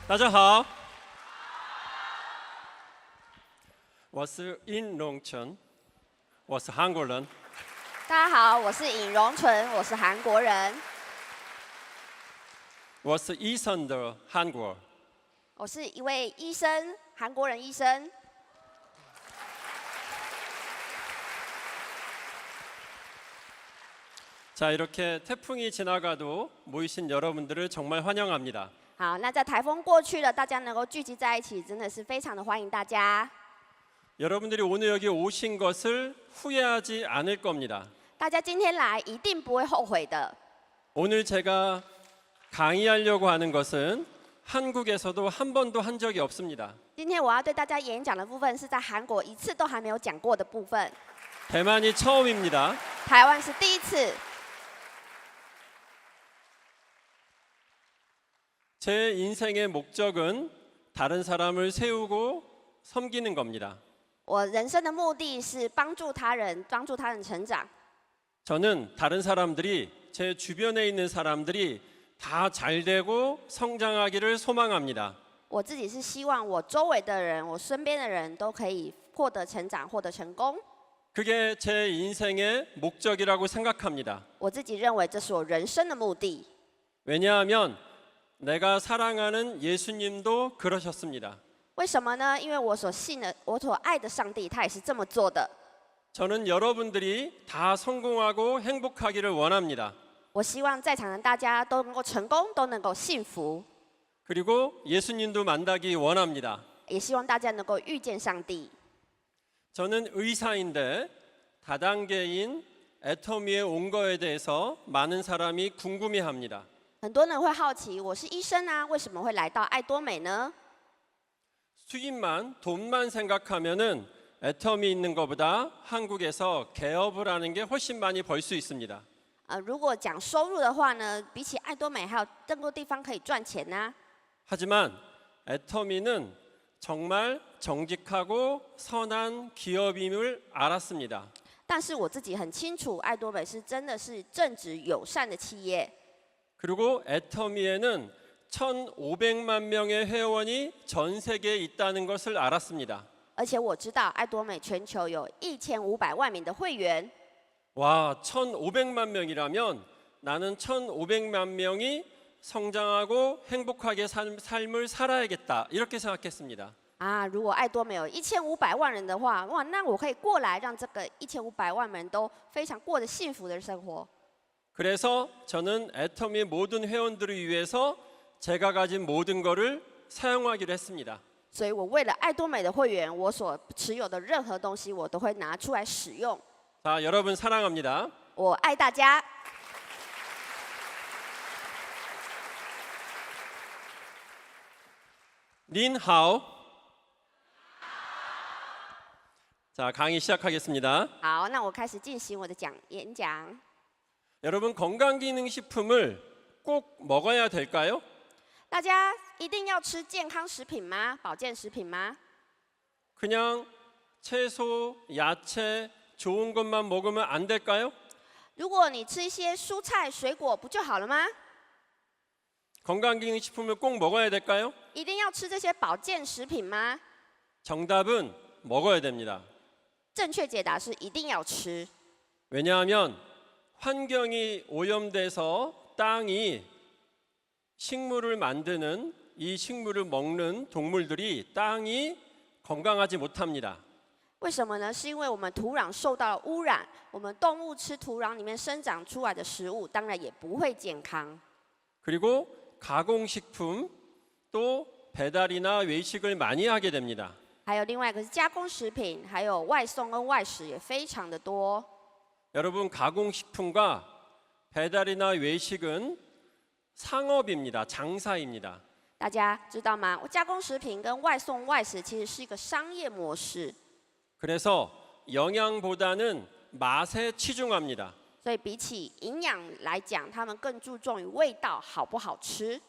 大家好，我是殷荣成，我是韩国人。大家好，我是尹荣纯，我是韩国人。我是医生的韩国。我是一位医生，韩国人医生。 자, 이렇게 태풍이 지나가도 모이신 여러분들을 정말 환영합니다. 好，那在台风过去了，大家能够聚集在一起，真的是非常的欢迎大家。 여러분들이 오늘 여기 오신 것을 후회하지 않을 겁니다. 大家今天来一定不会后悔的。 오늘 제가 강의하려고 하는 것은 한국에서도 한 번도 한 적이 없습니다. 今天我要对大家演讲的部分是在韩国一次都还没有讲过的部分， 대만이 처음입니다. 台湾是第一次。 제 인생의 목적은 다른 사람을 세우고 섬기는 겁니다. 我人生的目的是帮助他人，帮助他人成长。 저는 다른 사람들이 제 주변에 있는 사람들이 다 잘 되고 성장하기를 소망합니다. 我自己是希望我周围的人，我身边的人都可以获得成长，获得成功。 그게 제 인생의 목적이라고 생각합니다. 我自己认为这是我人生的目的。 왜냐하면 내가 사랑하는 예수님도 그러셨습니다. 为什么呢？因为我所信的、我所爱的上帝，他也是这么做的。 저는 여러분들이 다 성공하고 행복하기를 원합니다. 我希望在场的大家都能够成功，都能够幸福， 그리고 예수님도 만나기 원합니다. 也希望大家能够遇见上帝。 저는 의사인데 다단계인 애터미에 온 거에 대해서 많은 사람이 궁금해합니다. 很多人会好奇，我是医生啊，为什么会来到爱多美呢？ 수입만 돈만 생각하면은 애터미 있는 것보다 한국에서 개업을 하는 게 훨씬 많이 벌 수 있습니다. 如果讲收入的话呢，比起爱多美还有更多地方可以赚钱啊。 하지만 애터미는 정말 정직하고 선한 기업임을 알았습니다. 但是我自己很清楚，爱多美是真的是正直友善的企业。 그리고 애터미에는 1,500만 명의 회원이 전 세계에 있다는 것을 알았습니다. 而且我知道爱多美全球有1500万名的会员。 와, 1,500만 명이라면 나는 1,500만 명이 성장하고 행복하게 삶을 살아야겠다. 이렇게 생각했습니다. 啊，如果爱多美有1500万人的话，哇，那我可以过来，让这个1500万人都非常过着幸福的生活。 그래서 저는 애터미 모든 회원들을 위해서 제가 가진 모든 것을 사용하기로 했습니다. 所以我为了爱多美的会员，我所持有的任何东西，我都会拿出来使用。 자, 여러분 사랑합니다. 我爱大家。 닌하오. 자, 강의 시작하겠습니다. 好，那我开始进行我的演讲。 여러분 건강기능식품을 꼭 먹어야 될까요? 大家一定要吃健康食品吗？保健食品吗？ 그냥 채소, 야채 좋은 것만 먹으면 안 될까요? 如果你吃一些蔬菜、水果，不就好了吗？ 건강기능식품을 꼭 먹어야 될까요? 一定要吃这些保健食品吗？ 정답은 먹어야 됩니다. 正确解答是一定要吃， 왜냐하면 환경이 오염돼서 땅이 식물을 만드는 이 식물을 먹는 동물들이 땅이 건강하지 못합니다. 为什么呢？是因为我们土壤受到了污染，我们动物吃土壤里面生长出来的食物，当然也不会健康。 그리고 가공식품 또 배달이나 외식을 많이 하게 됩니다. 还有另外一个是加工食品，还有外送跟外食也非常的多。 여러분 가공식품과 배달이나 외식은 상업입니다. 장사입니다. 大家知道吗？加工食品跟外送外食其实是一个商业模式， 그래서 영양보다는 맛에 치중합니다. 所以比起营养来讲，他们更注重于味道好不好吃。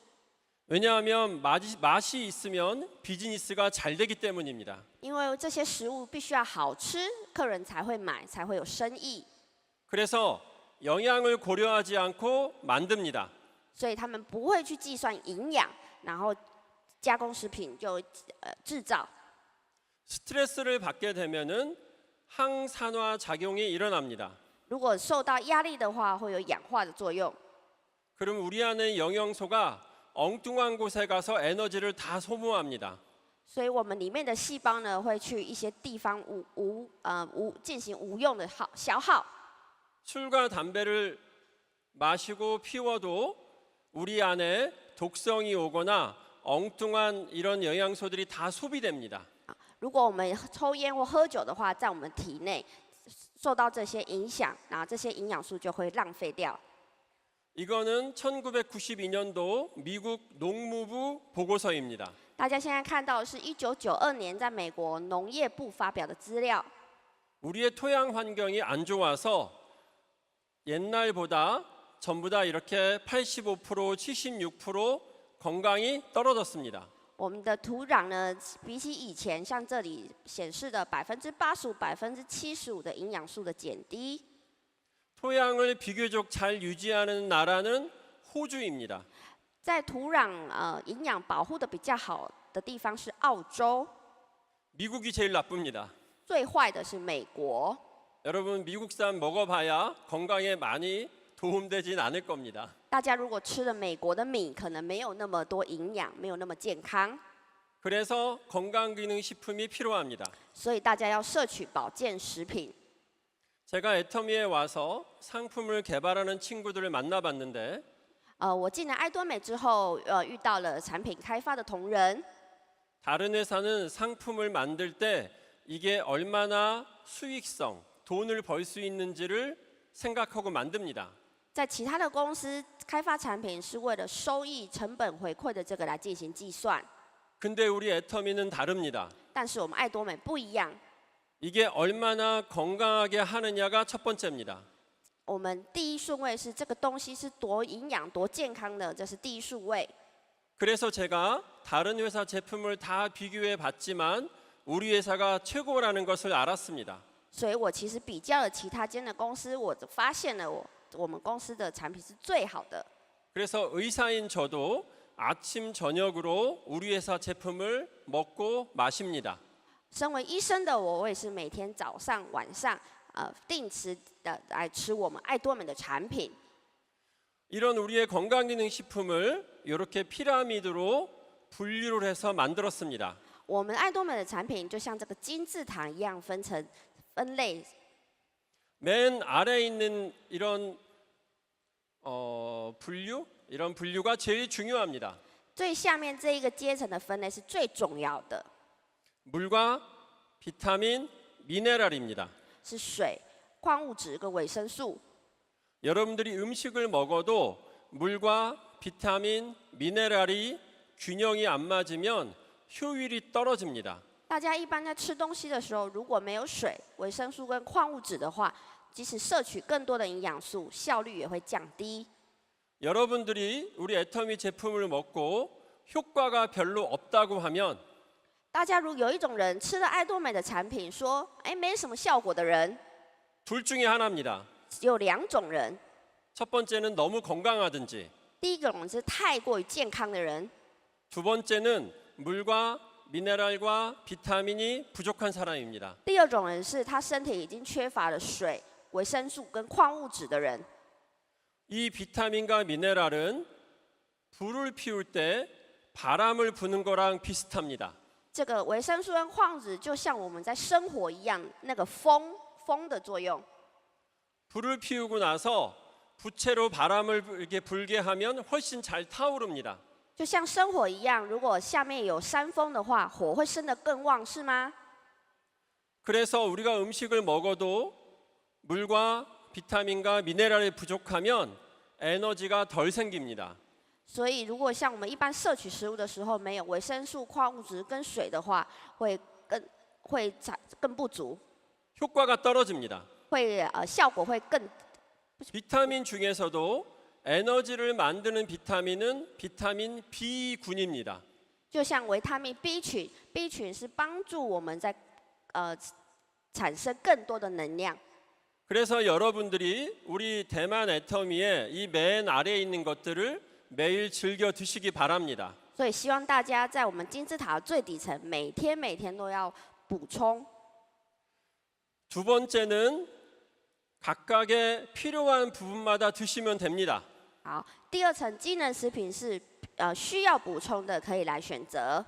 왜냐하면 맛이 있으면 비즈니스가 잘 되기 때문입니다. 因为这些食物必须要好吃，客人才会买，才会有生意。 그래서 영양을 고려하지 않고 만듭니다. 所以他们不会去计算营养，然后加工食品就制造。 스트레스를 받게 되면은 항산화 작용이 일어납니다. 如果受到压力的话，会有氧化的作用。 그럼 우리 안에 영양소가 엉뚱한 곳에 가서 에너지를 다 소모합니다. 所以我们里面的细胞呢，会去一些地方进行无用的消耗。 술과 담배를 마시고 피워도 우리 안에 독성이 오거나 엉뚱한 이런 영양소들이 다 소비됩니다. 如果我们抽烟或喝酒的话，在我们体内受到这些影响，然后这些营养素就会浪费掉。 이거는 1992년도 미국 농무부 보고서입니다. 大家现在看到的是1992年在美国农业部发表的资料。 우리의 토양 환경이 안 좋아서 옛날보다 전부 다 이렇게 85%, 76% 건강이 떨어졌습니다. 我们的土壤呢，比起以前，像这里显示的85%、75%的营养素的减低。 토양을 비교적 잘 유지하는 나라는 호주입니다. 在土壤营养保护的比较好的地方是澳洲， 미국이 제일 나쁩니다. 最坏的是美国。 여러분 미국산 먹어봐야 건강에 많이 도움되진 않을 겁니다. 大家如果吃了美国的米，可能没有那么多营养，没有那么健康， 그래서 건강기능식품이 필요합니다. 所以大家要摄取保健食品。 제가 애터미에 와서 상품을 개발하는 친구들을 만나봤는데 我进了爱多美之后，遇到了产品开发的同仁。 다른 회사는 상품을 만들 때 이게 얼마나 수익성, 돈을 벌 수 있는지를 생각하고 만듭니다. 在其他的公司开发产品是为了收益、成本回馈的这个来进行计算， 근데 우리 애터미는 다릅니다. 但是我们爱多美不一样， 이게 얼마나 건강하게 하느냐가 첫 번째입니다. 我们第一顺位是这个东西是多营养、多健康的，这是第一顺位。 그래서 제가 다른 회사 제품을 다 비교해 봤지만 우리 회사가 최고라는 것을 알았습니다. 所以我其实比较了其他间的公司，我发现了我们公司的产品是最好的。 그래서 의사인 저도 아침 저녁으로 우리 회사 제품을 먹고 마십니다. 身为医生的我，我也是每天早上、晚上定时的来吃我们爱多美的产品。 이런 우리의 건강기능식품을 이렇게 피라미드로 분류를 해서 만들었습니다. 我们爱多美的产品就像这个金字塔一样分类， 맨 아래에 있는 이런 이런 분류가 제일 중요합니다. 最下面这一个阶层的分类是最重要的， 물과 비타민, 미네랄입니다. 是水、矿物质跟维生素。 여러분들이 음식을 먹어도 물과 비타민, 미네랄이 균형이 안 맞으면 효율이 떨어집니다. 大家一般在吃东西的时候，如果没有水、维生素跟矿物质的话，即使摄取更多的营养素，效率也会降低。 여러분들이 우리 애터미 제품을 먹고 효과가 별로 없다고 하면 大家如有一种人吃了爱多美的产品，说没什么效果的人， 둘 중에 하나입니다. 有两种人。 첫 번째는 너무 건강하든지 第一种是太过于健康的人， 두 번째는 물과 미네랄과 비타민이 부족한 사람입니다. 第二种人是他身体已经缺乏了水、维生素跟矿物质的人。 이 비타민과 미네랄은 불을 피울 때 바람을 부는 거랑 비슷합니다. 这个维生素跟矿物质就像我们在生火一样，那个风的作用。 불을 피우고 나서 부채로 바람을 이렇게 불게 하면 훨씬 잘 타오릅니다. 就像生火一样，如果下面有山峰的话，火会生得更旺，是吗？ 그래서 우리가 음식을 먹어도 물과 비타민과 미네랄이 부족하면 에너지가 덜 생깁니다. 所以，如果像我们一般摄取食物的时候没有维生素、矿物质跟水的话，会更不足， 효과가 떨어집니다. 效果会更。 비타민 중에서도 에너지를 만드는 비타민은 비타민 B군입니다. 就像维他命 B 群，B 群是帮助我们在产生更多的能量。 그래서 여러분들이 우리 대만 애터미의 이 맨 아래에 있는 것들을 매일 즐겨 드시기 바랍니다. 所以希望大家在我们金字塔最底层，每天都要补充。 두 번째는 각각의 필요한 부분마다 드시면 됩니다. 好，第二层机能食品是需要补充的，可以来选择。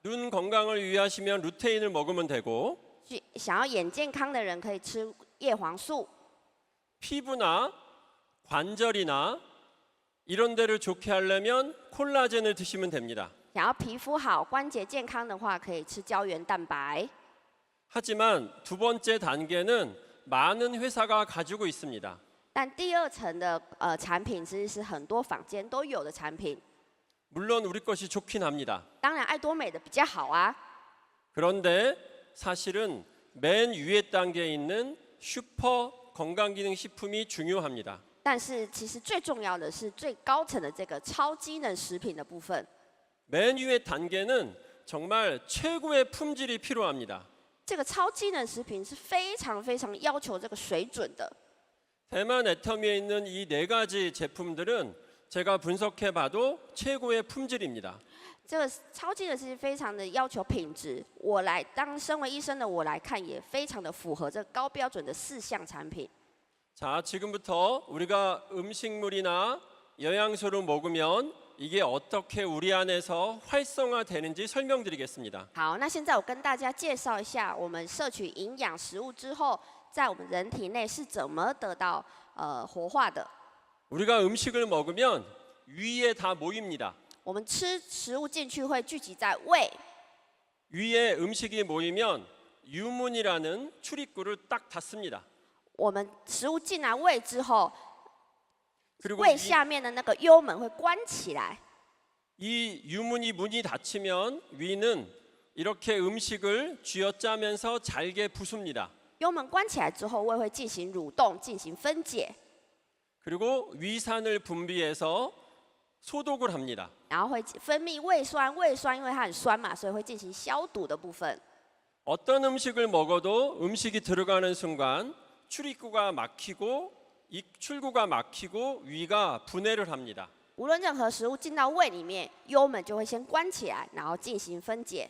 눈 건강을 위하시면 루테인을 먹으면 되고 想要眼健康的人可以吃叶黄素。 피부나 관절이나 이런 데를 좋게 하려면 콜라겐을 드시면 됩니다. 想要皮肤好、关节健康的话，可以吃胶原蛋白。 하지만 두 번째 단계는 많은 회사가 가지고 있습니다. 但第二层的产品其实是很多坊间都有的产品， 물론 우리 것이 좋긴 합니다. 当然爱多美的比较好啊。 그런데 사실은 맨 위에 단계에 있는 슈퍼 건강기능식품이 중요합니다. 但是其实最重要的是最高层的这个超机能食品的部分。 맨 위의 단계는 정말 최고의 품질이 필요합니다. 这个超机能食品是非常要求这个水准的。 대만 애터미에 있는 이 네 가지 제품들은 제가 분석해봐도 최고의 품질입니다. 这个超机能是非常的要求品质，我来当身为医生的我来看，也非常的符合这个高标准的4项产品。 자, 지금부터 우리가 음식물이나 영양소를 먹으면 이게 어떻게 우리 안에서 활성화되는지 설명드리겠습니다. 好，那现在我跟大家介绍一下，我们摄取营养食物之后，在我们人体内是怎么得到活化的。 우리가 음식을 먹으면 위에 다 모입니다. 我们吃食物进去会聚集在胃， 위에 음식이 모이면 유문이라는 출입구를 딱 닫습니다. 我们食物进来胃之后， 그리고 胃下面的那个幽门会关起来。 이 유문이 문이 닫히면 위는 이렇게 음식을 쥐어짜면서 잘게 부숩니다. 幽门关起来之后，胃会进行蠕动，进行分解， 그리고 위산을 분비해서 소독을 합니다. 然后会分泌胃酸。胃酸因为它很酸嘛，所以会进行消毒的部分。 어떤 음식을 먹어도 음식이 들어가는 순간 출입구가 막히고 출구가 막히고 위가 분해를 합니다. 无论任何食物进到胃里面，幽门就会先关起来，然后进行分解。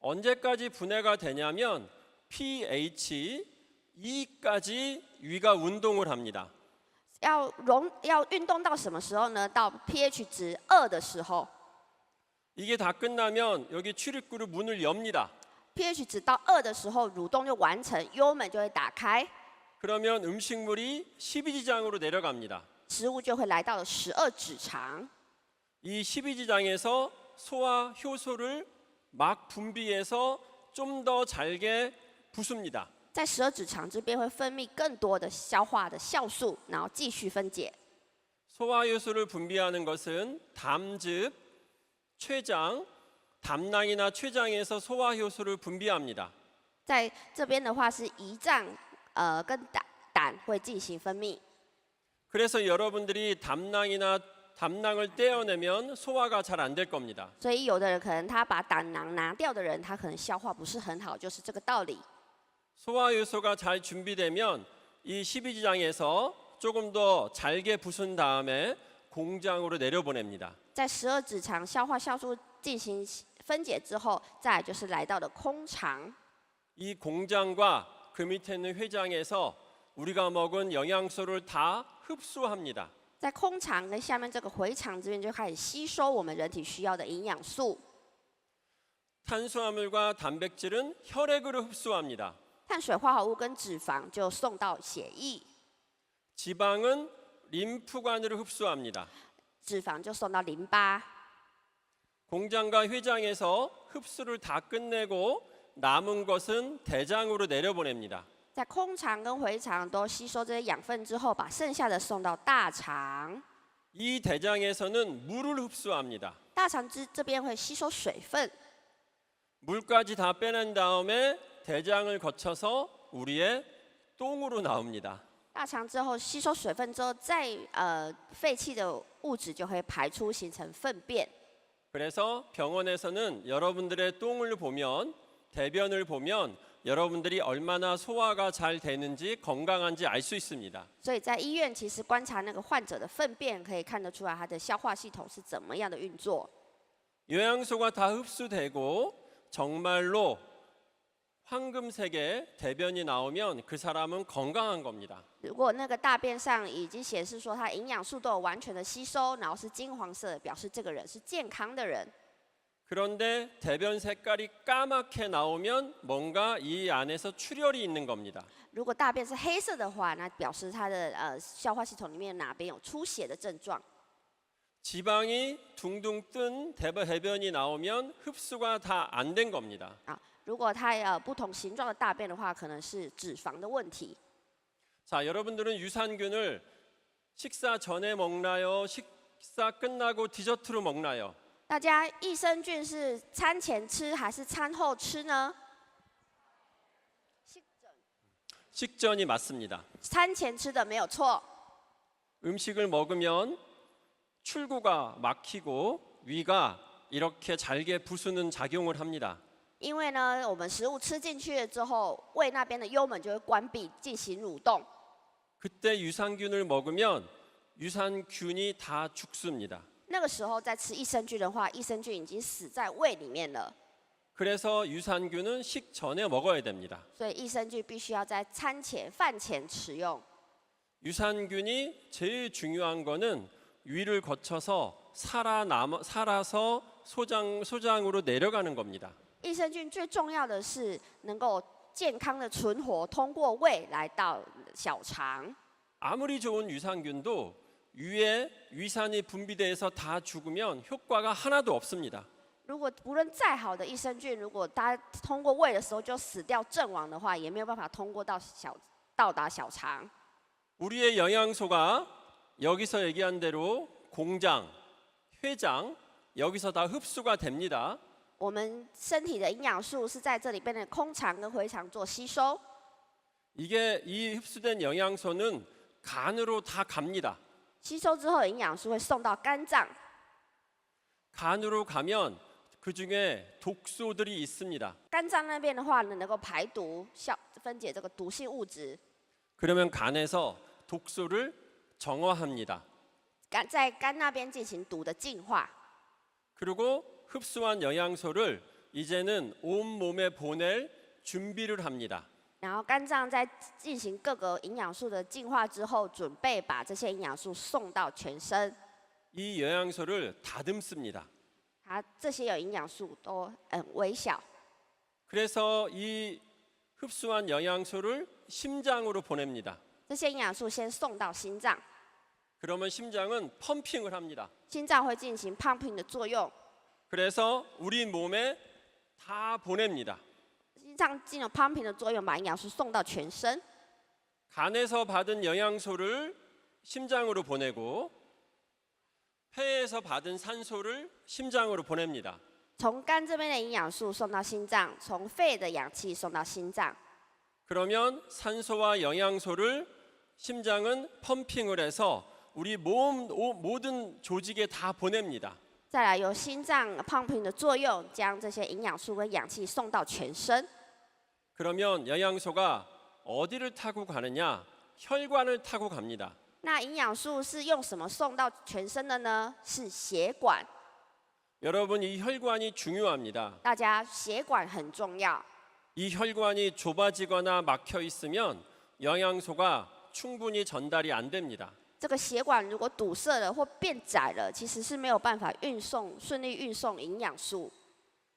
언제까지 분해가 되냐면 pH 2까지 위가 운동을 합니다. 要运动到什么时候呢？到 pH 值2的时候。 이게 다 끝나면 여기 출입구를 문을 엽니다. pH 值到2的时候，蠕动就完成，幽门就会打开， 그러면 음식물이 12지장으로 내려갑니다. 食物就会来到了12指肠。 이 12지장에서 소화 효소를 막 분비해서 좀 더 잘게 부숩니다. 在12指肠这边会分泌更多的消化的酵素，然后继续分解。 소화 효소를 분비하는 것은 담즙, 췌장, 담낭이나 췌장에서 소화 효소를 분비합니다. 在这边的话是胰脏跟胆会进行分泌， 그래서 여러분들이 담낭을 떼어내면 소화가 잘 안 될 겁니다. 所以有的人可能他把胆囊拿掉的人，他可能消化不是很好，就是这个道理。 소화 효소가 잘 준비되면 이 12지장에서 조금 더 잘게 부순 다음에 공장으로 내려보냅니다. 在12指肠消化酵素进行分解之后，再来就是来到了空肠。 이 공장과 그 밑에 있는 회장에서 우리가 먹은 영양소를 다 흡수합니다. 在空肠跟下面这个回肠这边就开始吸收我们人体需要的营养素。 탄수화물과 단백질은 혈액으로 흡수합니다. 碳水化合物跟脂肪就送到血液， 지방은 림프관으로 흡수합니다. 脂肪就送到淋巴。 공장과 회장에서 흡수를 다 끝내고 남은 것은 대장으로 내려보냅니다. 在空肠跟回肠都吸收这些养分之后，把剩下的送到大肠。 이 대장에서는 물을 흡수합니다. 大肠这边会吸收水分， 물까지 다 빼낸 다음에 대장을 거쳐서 우리의 똥으로 나옵니다. 大肠之后吸收水分之后，再废弃的物质就会排出，形成粪便。 그래서 병원에서는 여러분들의 똥을 보면 대변을 보면 여러분들이 얼마나 소화가 잘 되는지 건강한지 알 수 있습니다. 所以在医院其实观察那个患者的粪便，可以看得出来他的消化系统是怎么样的运作。 영양소가 다 흡수되고 정말로 황금색의 대변이 나오면 그 사람은 건강한 겁니다. 如果那个大便上已经显示说它营养素都有完全的吸收，然后是金黄色的，表示这个人是健康的人。 그런데 대변 색깔이 까맣게 나오면 뭔가 이 안에서 출혈이 있는 겁니다. 如果大便是黑色的话，那表示它的消化系统里面哪边有出血的症状。 지방이 둥둥 뜬 대변이 나오면 흡수가 다 안 된 겁니다. 啊，如果它不同形状的大便的话，可能是脂肪的问题。 자, 여러분들은 유산균을 식사 전에 먹나요? 식사 끝나고 디저트로 먹나요? 大家益生菌是餐前吃还是餐后吃呢？ 식전이 맞습니다. 餐前吃的没有错。 음식을 먹으면 출구가 막히고 위가 이렇게 잘게 부수는 작용을 합니다. 因为呢，我们食物吃进去了之后，胃那边的幽门就会关闭，进行蠕动。 그때 유산균을 먹으면 유산균이 다 죽습니다. 那个时候再吃益生菌的话，益生菌已经死在胃里面了， 그래서 유산균은 식전에 먹어야 됩니다. 所以益生菌必须要在餐前、饭前食用。 유산균이 제일 중요한 거는 위를 거쳐서 살아서 소장으로 내려가는 겁니다. 益生菌最重要的是能够健康的存活，通过胃来到小肠。 아무리 좋은 유산균도 위에 위산이 분비돼서 다 죽으면 효과가 하나도 없습니다. 如果无论再好的益生菌，如果它通过胃的时候就死掉阵亡的话，也没有办法通过到达小肠。 우리의 영양소가 여기서 얘기한 대로 공장, 회장 여기서 다 흡수가 됩니다. 我们身体的营养素是在这里边的空肠跟回肠做吸收， 이게 이 흡수된 영양소는 간으로 다 갑니다. 吸收之后的营养素会送到肝脏， 간으로 가면 그 중에 독소들이 있습니다. 肝脏那边的话呢，能够排毒、分解这个毒性物质， 그러면 간에서 독소를 정화합니다. 在肝那边进行毒的净化。 그리고 흡수한 영양소를 이제는 온 몸에 보낼 준비를 합니다. 然后肝脏在进行各个营养素的净化之后，准备把这些营养素送到全身。 이 영양소를 다듬습니다. 它这些有营养素都微小， 그래서 이 흡수한 영양소를 심장으로 보냅니다. 这些营养素先送到心脏， 그러면 심장은 펌핑을 합니다. 心脏会进行 pumping 的作用， 그래서 우리 몸에 다 보냅니다. 心脏进入 pumping 的作用，把营养素送到全身。 간에서 받은 영양소를 심장으로 보내고 폐에서 받은 산소를 심장으로 보냅니다. 从肝这边的营养素送到心脏，从肺的氧气送到心脏。 그러면 산소와 영양소를 심장은 펌핑을 해서 우리 몸 모든 조직에 다 보냅니다. 再来由心脏 pumping 的作用，将这些营养素跟氧气送到全身。 그러면 영양소가 어디를 타고 가느냐? 혈관을 타고 갑니다. 那营养素是用什么送到全身的呢？是血管。 여러분 이 혈관이 중요합니다. 大家血管很重要。 이 혈관이 좁아지거나 막혀 있으면 영양소가 충분히 전달이 안 됩니다. 这个血管如果堵塞了或变窄了，其实是没有办法顺利运送营养素。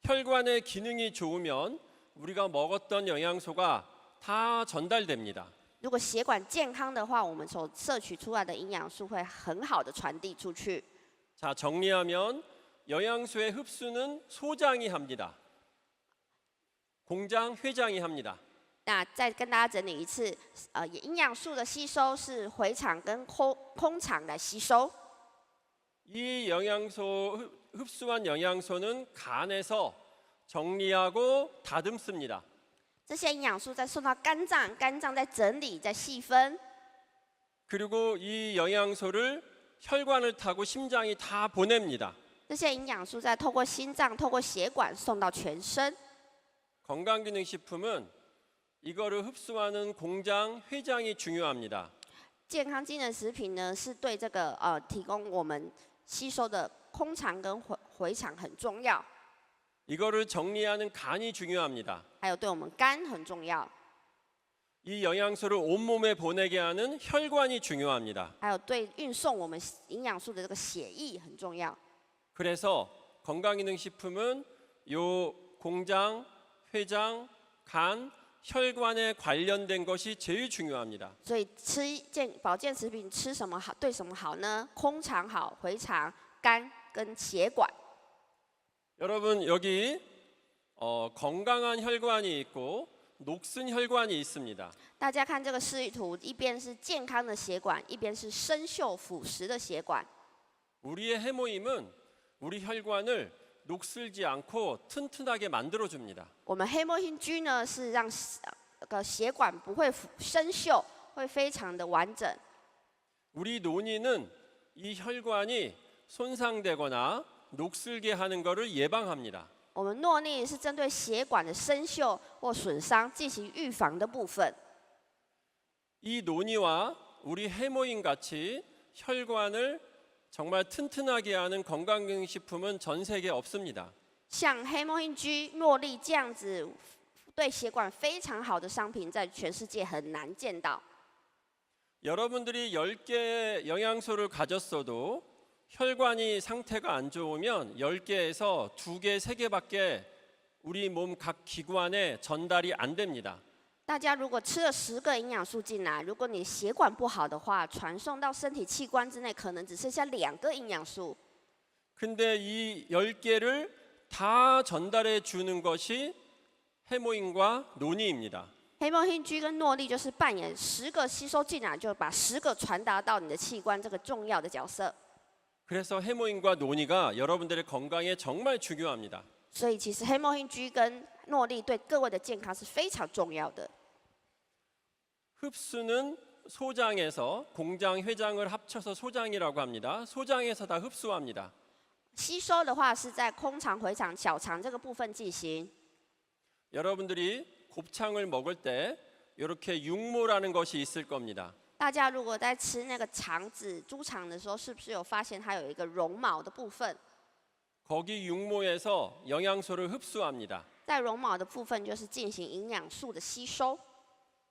혈관의 기능이 좋으면 우리가 먹었던 영양소가 다 전달됩니다. 如果血管健康的话，我们所摄取出来的营养素会很好的传递出去。 자, 정리하면 영양소의 흡수는 소장이 합니다. 공장, 회장이 합니다. 那再跟大家整理一次，营养素的吸收是回肠跟空肠来吸收。 이 영양소 흡수한 영양소는 간에서 정리하고 다듬습니다. 这些营养素再送到肝脏，肝脏再整理、再细分。 그리고 이 영양소를 혈관을 타고 심장이 다 보냅니다. 这些营养素再透过心脏、透过血管送到全身。 건강기능식품은 이거를 흡수하는 공장, 회장이 중요합니다. 健康机能食品呢，是对这个提供我们吸收的空肠跟回肠很重要， 이거를 정리하는 간이 중요합니다. 还有对我们肝很重要， 이 영양소를 온몸에 보내게 하는 혈관이 중요합니다. 还有对运送我们营养素的这个血液很重要。 그래서 건강기능식품은 요 공장, 회장, 간, 혈관에 관련된 것이 제일 중요합니다. 所以吃保健食品吃什么好，对什么好呢？空肠好，回肠、肝跟血管。 여러분 여기 건강한 혈관이 있고 녹슨 혈관이 있습니다. 大家看这个示意图，一边是健康的血管，一边是生锈腐蚀的血管。 우리의 해모임은 우리 혈관을 녹슬지 않고 튼튼하게 만들어 줍니다. 我们黑墨星菌呢是让血管不会生锈，会非常的完整。 우리 논의는 이 혈관이 손상되거나 녹슬게 하는 것을 예방합니다. 我们诺丽是针对血管的生锈或损伤进行预防的部分。 이 논의와 우리 해모임 같이 혈관을 정말 튼튼하게 하는 건강기능식품은 전 세계에 없습니다. 像黑墨星菌、诺丽这样子对血管非常好的商品，在全世界很难见到。 여러분들이 10개의 영양소를 가졌어도 혈관이 상태가 안 좋으면 10개에서 2개, 3개밖에 우리 몸 각 기관에 전달이 안 됩니다. 大家如果吃了10个营养素进来，如果你血管不好的话，传送到身体器官之内，可能只剩下2个营养素。 근데 이 10개를 다 전달해 주는 것이 해모임과 논의입니다. 黑墨星菌跟诺丽就是扮演10个吸收进来，就把10个传达到你的器官这个重要的角色。 그래서 해모임과 논의가 여러분들의 건강에 정말 중요합니다. 所以其实黑墨星菌跟诺丽对各位的健康是非常重要的。 흡수는 소장에서 공장, 회장을 합쳐서 소장이라고 합니다. 소장에서 다 흡수합니다. 吸收的话是在空肠、回肠、小肠这个部分进行。 여러분들이 곱창을 먹을 때 이렇게 육모라는 것이 있을 겁니다. 大家如果在吃那个肠子、猪肠的时候，是不是有发现它有一个绒毛的部分？ 거기 육모에서 영양소를 흡수합니다. 在绒毛的部分就是进行营养素的吸收。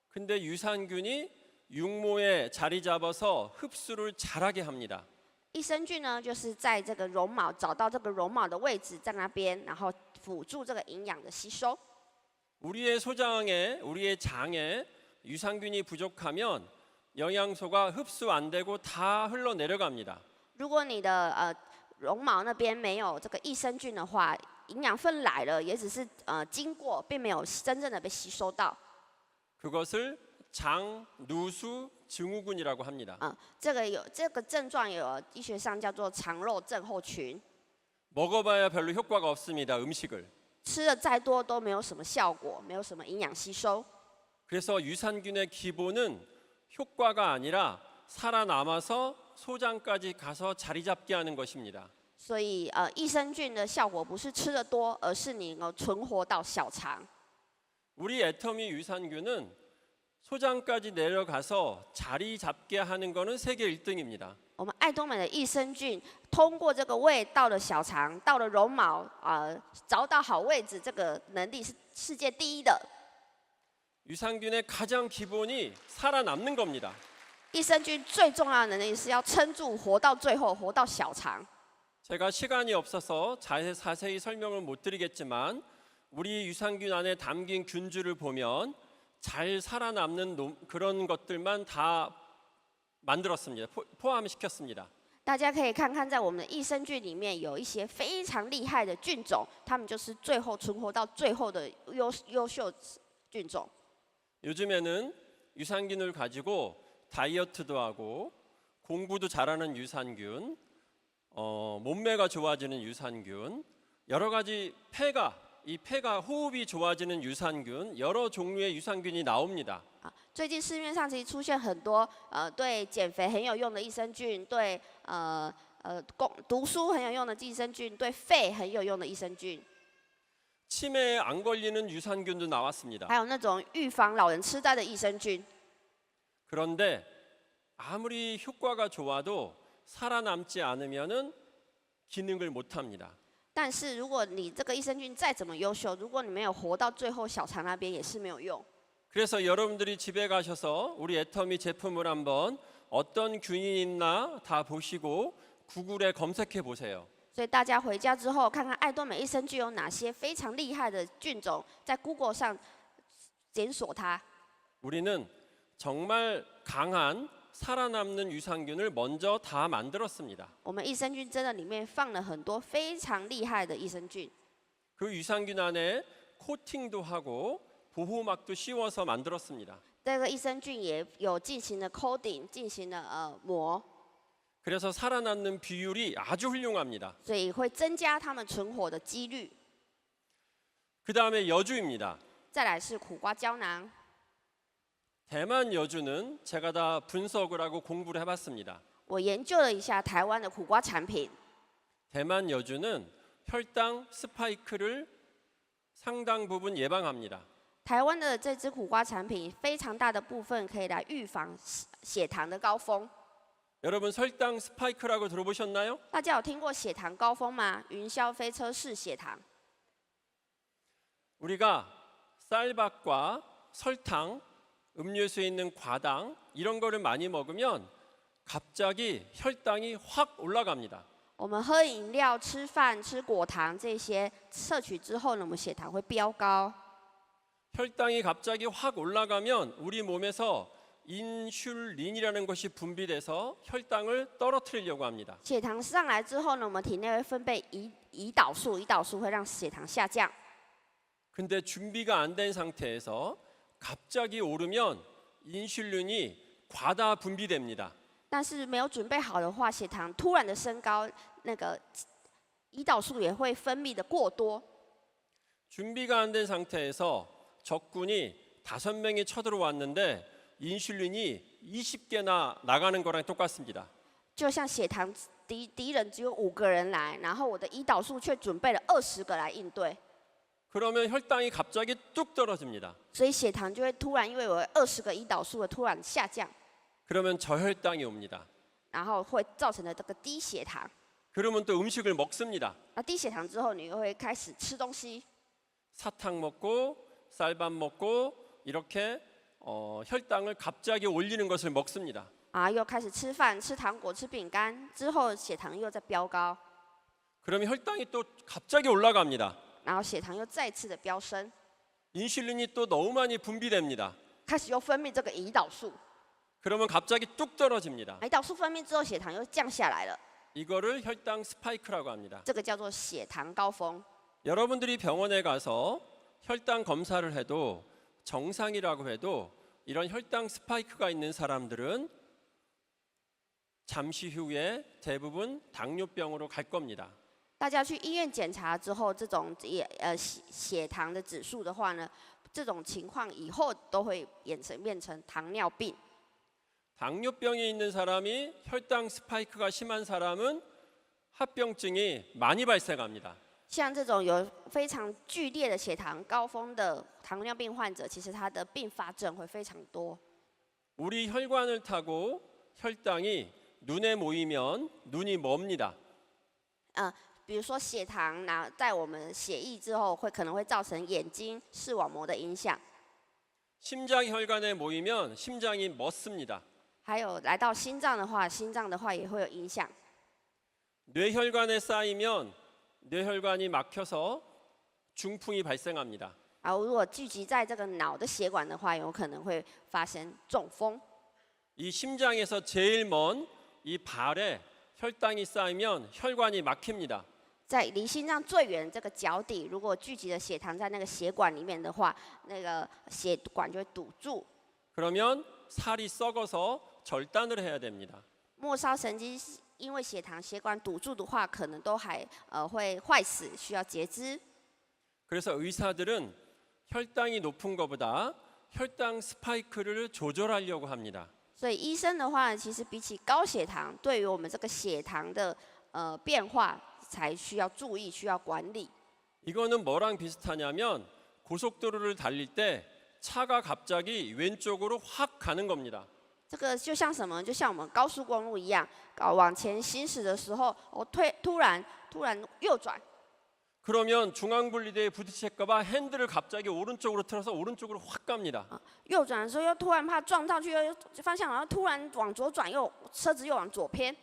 근데 유산균이 육모에 자리 잡아서 흡수를 잘하게 합니다. 益生菌呢，就是在这个绒毛找到这个绒毛的位置，在那边，然后辅助这个营养的吸收。 우리의 소장에, 우리의 장에 유산균이 부족하면 영양소가 흡수 안 되고 다 흘러내려갑니다. 如果你的绒毛那边没有这个益生菌的话，营养分来了，也只是经过，并没有真正的被吸收到。 그것을 장, 누수, 증후군이라고 합니다. 这个症状有医学上叫做肠漏症候群， 먹어봐야 별로 효과가 없습니다. 음식을. 吃的再多都没有什么效果，没有什么营养吸收。 그래서 유산균의 기본은 효과가 아니라 살아남아서 소장까지 가서 자리 잡게 하는 것입니다. 所以益生菌的效果不是吃的多，而是你能够存活到小肠。 우리 애터미 유산균은 소장까지 내려가서 자리 잡게 하는 것은 세계 1등입니다. 我们爱多美的益生菌通过这个胃到了小肠，到了绒毛找到好位置，这个能力是世界第一的。 유산균의 가장 기본이 살아남는 겁니다. 益生菌最重要的能力是要撑住，活到最后，活到小肠。 제가 시간이 없어서 자세히 설명을 못 드리겠지만 우리 유산균 안에 담긴 균주를 보면 잘 살아남는 그런 것들만 다 만들었습니다. 포함시켰습니다. 大家可以看看，在我们的益生菌里面有一些非常厉害的菌种，它们就是最后存活到最后的优秀菌种。 요즘에는 유산균을 가지고 다이어트도 하고 공부도 잘하는 유산균, 몸매가 좋아지는 유산균, 여러 가지 폐가 호흡이 좋아지는 유산균, 여러 종류의 유산균이 나옵니다. 最近市面上其实出现很多对减肥很有用的益生菌，对读书很有用的益生菌，对肺很有用的益生菌， 치매에 안 걸리는 유산균도 나왔습니다. 还有那种预防老人痴呆的益生菌。 그런데 아무리 효과가 좋아도 살아남지 않으면은 기능을 못 합니다. 但是如果你这个益生菌再怎么优秀，如果你没有活到最后小肠那边也是没有用。 그래서 여러분들이 집에 가셔서 우리 애터미 제품을 한번 어떤 균이 있나 다 보시고 구글에 검색해 보세요. 所以大家回家之后看看爱多美益生菌有哪些非常厉害的菌种，在 Google 上检索它。 우리는 정말 강한 살아남는 유산균을 먼저 다 만들었습니다. 我们益生菌真的里面放了很多非常厉害的益生菌， 그 유산균 안에 코팅도 하고 보호막도 씌워서 만들었습니다. 这个益生菌也有进行了 coating， 进行了膜， 그래서 살아남는 비율이 아주 훌륭합니다. 所以会增加它们存活的几率。 그 다음에 여주입니다. 再来是苦瓜胶囊， 대만 여주는 제가 다 분석을 하고 공부를 해봤습니다. 我研究了一下台湾的苦瓜产品， 대만 여주는 혈당 스파이크를 상당 부분 예방합니다. 台湾的这支苦瓜产品非常大的部分可以来预防血糖的高峰。 여러분 혈당 스파이크라고 들어보셨나요? 大家有听过血糖高峰吗？云霄飞车式血糖。 우리가 쌀밥과 설탕, 음료수에 있는 과당 이런 거를 많이 먹으면 갑자기 혈당이 확 올라갑니다. 我们喝饮料、吃饭、吃果糖这些摄取之后呢，我们血糖会飙高。 혈당이 갑자기 확 올라가면 우리 몸에서 인슐린이라는 것이 분비돼서 혈당을 떨어뜨리려고 합니다. 血糖上来之后呢，我们体内会分泌胰岛素，胰岛素会让血糖下降。 근데 준비가 안 된 상태에서 갑자기 오르면 인슐린이 과다 분비됩니다. 但是没有准备好的话，血糖突然的升高，那个胰岛素也会分泌的过多。 준비가 안 된 상태에서 적군이 5명이 쳐들어왔는데 인슐린이 20개나 나가는 거랑 똑같습니다. 就像血糖敌人只有5个人来，然后我的胰岛素却准备了20个来应对， 그러면 혈당이 갑자기 뚝 떨어집니다. 所以血糖就会突然因为我20个胰岛素的突然下降， 그러면 저혈당이 옵니다. 然后会造成的这个低血糖。 그러면 또 음식을 먹습니다. 那低血糖之后，你又会开始吃东西， 사탕 먹고 쌀밥 먹고 이렇게 혈당을 갑자기 올리는 것을 먹습니다. 啊，又开始吃饭、吃糖果、吃饼干，之后血糖又在飙高， 그러면 혈당이 또 갑자기 올라갑니다. 然后血糖又再次的飙升， 인슐린이 또 너무 많이 분비됩니다. 开始又分泌这个胰岛素， 그러면 갑자기 뚝 떨어집니다. 胰岛素分泌之后，血糖又降下来了， 이거를 혈당 스파이크라고 합니다. 这个叫做血糖高峰。 여러분들이 병원에 가서 혈당 검사를 해도 정상이라고 해도 이런 혈당 스파이크가 있는 사람들은 잠시 후에 대부분 당뇨병으로 갈 겁니다. 大家去医院检查之后，这种血糖的指数的话呢，这种情况以后都会变成糖尿病。 당뇨병이 있는 사람이 혈당 스파이크가 심한 사람은 합병증이 많이 발생합니다. 像这种有非常剧烈的血糖高峰的糖尿病患者，其实他的并发症会非常多。 우리 혈관을 타고 혈당이 눈에 모이면 눈이 멉니다. 比如说血糖在我们血液之后，可能会造成眼睛视网膜的影响。 심장 혈관에 모이면 심장이 멎습니다. 还有来到心脏的话，心脏的话也会有影响。 뇌혈관에 쌓이면 뇌혈관이 막혀서 중풍이 발생합니다. 然后如果聚集在这个脑的血管的话，有可能会发生中风。 이 심장에서 제일 먼 이 발에 혈당이 쌓이면 혈관이 막힙니다. 在离心脏最远这个脚底，如果聚集的血糖在那个血管里面的话，那个血管就会堵住， 그러면 살이 썩어서 절단을 해야 됩니다. 末梢神经因为血糖血管堵住的话，可能都还会坏死，需要截肢。 그래서 의사들은 혈당이 높은 것보다 혈당 스파이크를 조절하려고 합니다. 所以医生的话，其实比起高血糖，对于我们这个血糖的变化，才需要注意，需要管理。 이거는 뭐랑 비슷하냐면 고속도로를 달릴 때 차가 갑자기 왼쪽으로 확 가는 겁니다. 这个就像什么？就像我们高速公路一样，往前行驶的时候，突然右转， 그러면 중앙분리대에 부딪힐까봐 핸들을 갑자기 오른쪽으로 틀어서 오른쪽으로 확 갑니다. 右转的时候又突然怕撞上去，又方向然后突然往左转，车子又往左偏。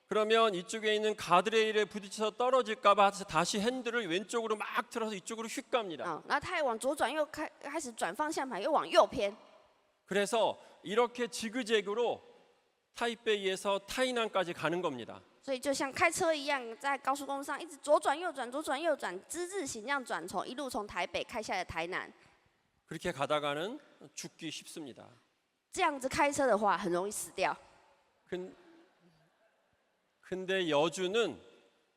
그러면 이쪽에 있는 가드레일에 부딪혀서 떨어질까봐 다시 핸들을 왼쪽으로 막 틀어서 이쪽으로 휙 갑니다. 那他也往左转，又开始转方向盘，又往右偏。 그래서 이렇게 지그재그로 타이베이에서 타이난까지 가는 겁니다. 所以就像开车一样，在高速公路上一直左转右转，左转右转，之字形这样转，一路从台北开下来台南。 그렇게 가다가는 죽기 쉽습니다. 这样子开车的话，很容易死掉。 근데 여주는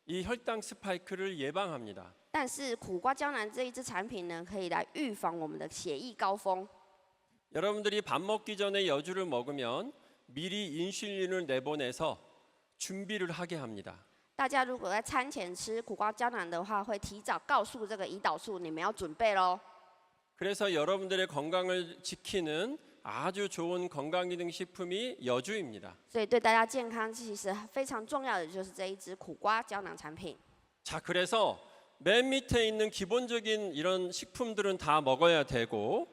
이 혈당 스파이크를 예방합니다. 但是苦瓜胶囊这一支产品呢，可以来预防我们的血液高峰。 여러분들이 밥 먹기 전에 여주를 먹으면 미리 인슐린을 내보내서 준비를 하게 합니다. 大家如果在餐前吃苦瓜胶囊的话，会提早告诉这个胰岛素，你们要准备喽。 그래서 여러분들의 건강을 지키는 아주 좋은 건강기능식품이 여주입니다. 所以对大家健康其实非常重要的就是这一支苦瓜胶囊产品。 자, 그래서 맨 밑에 있는 기본적인 이런 식품들은 다 먹어야 되고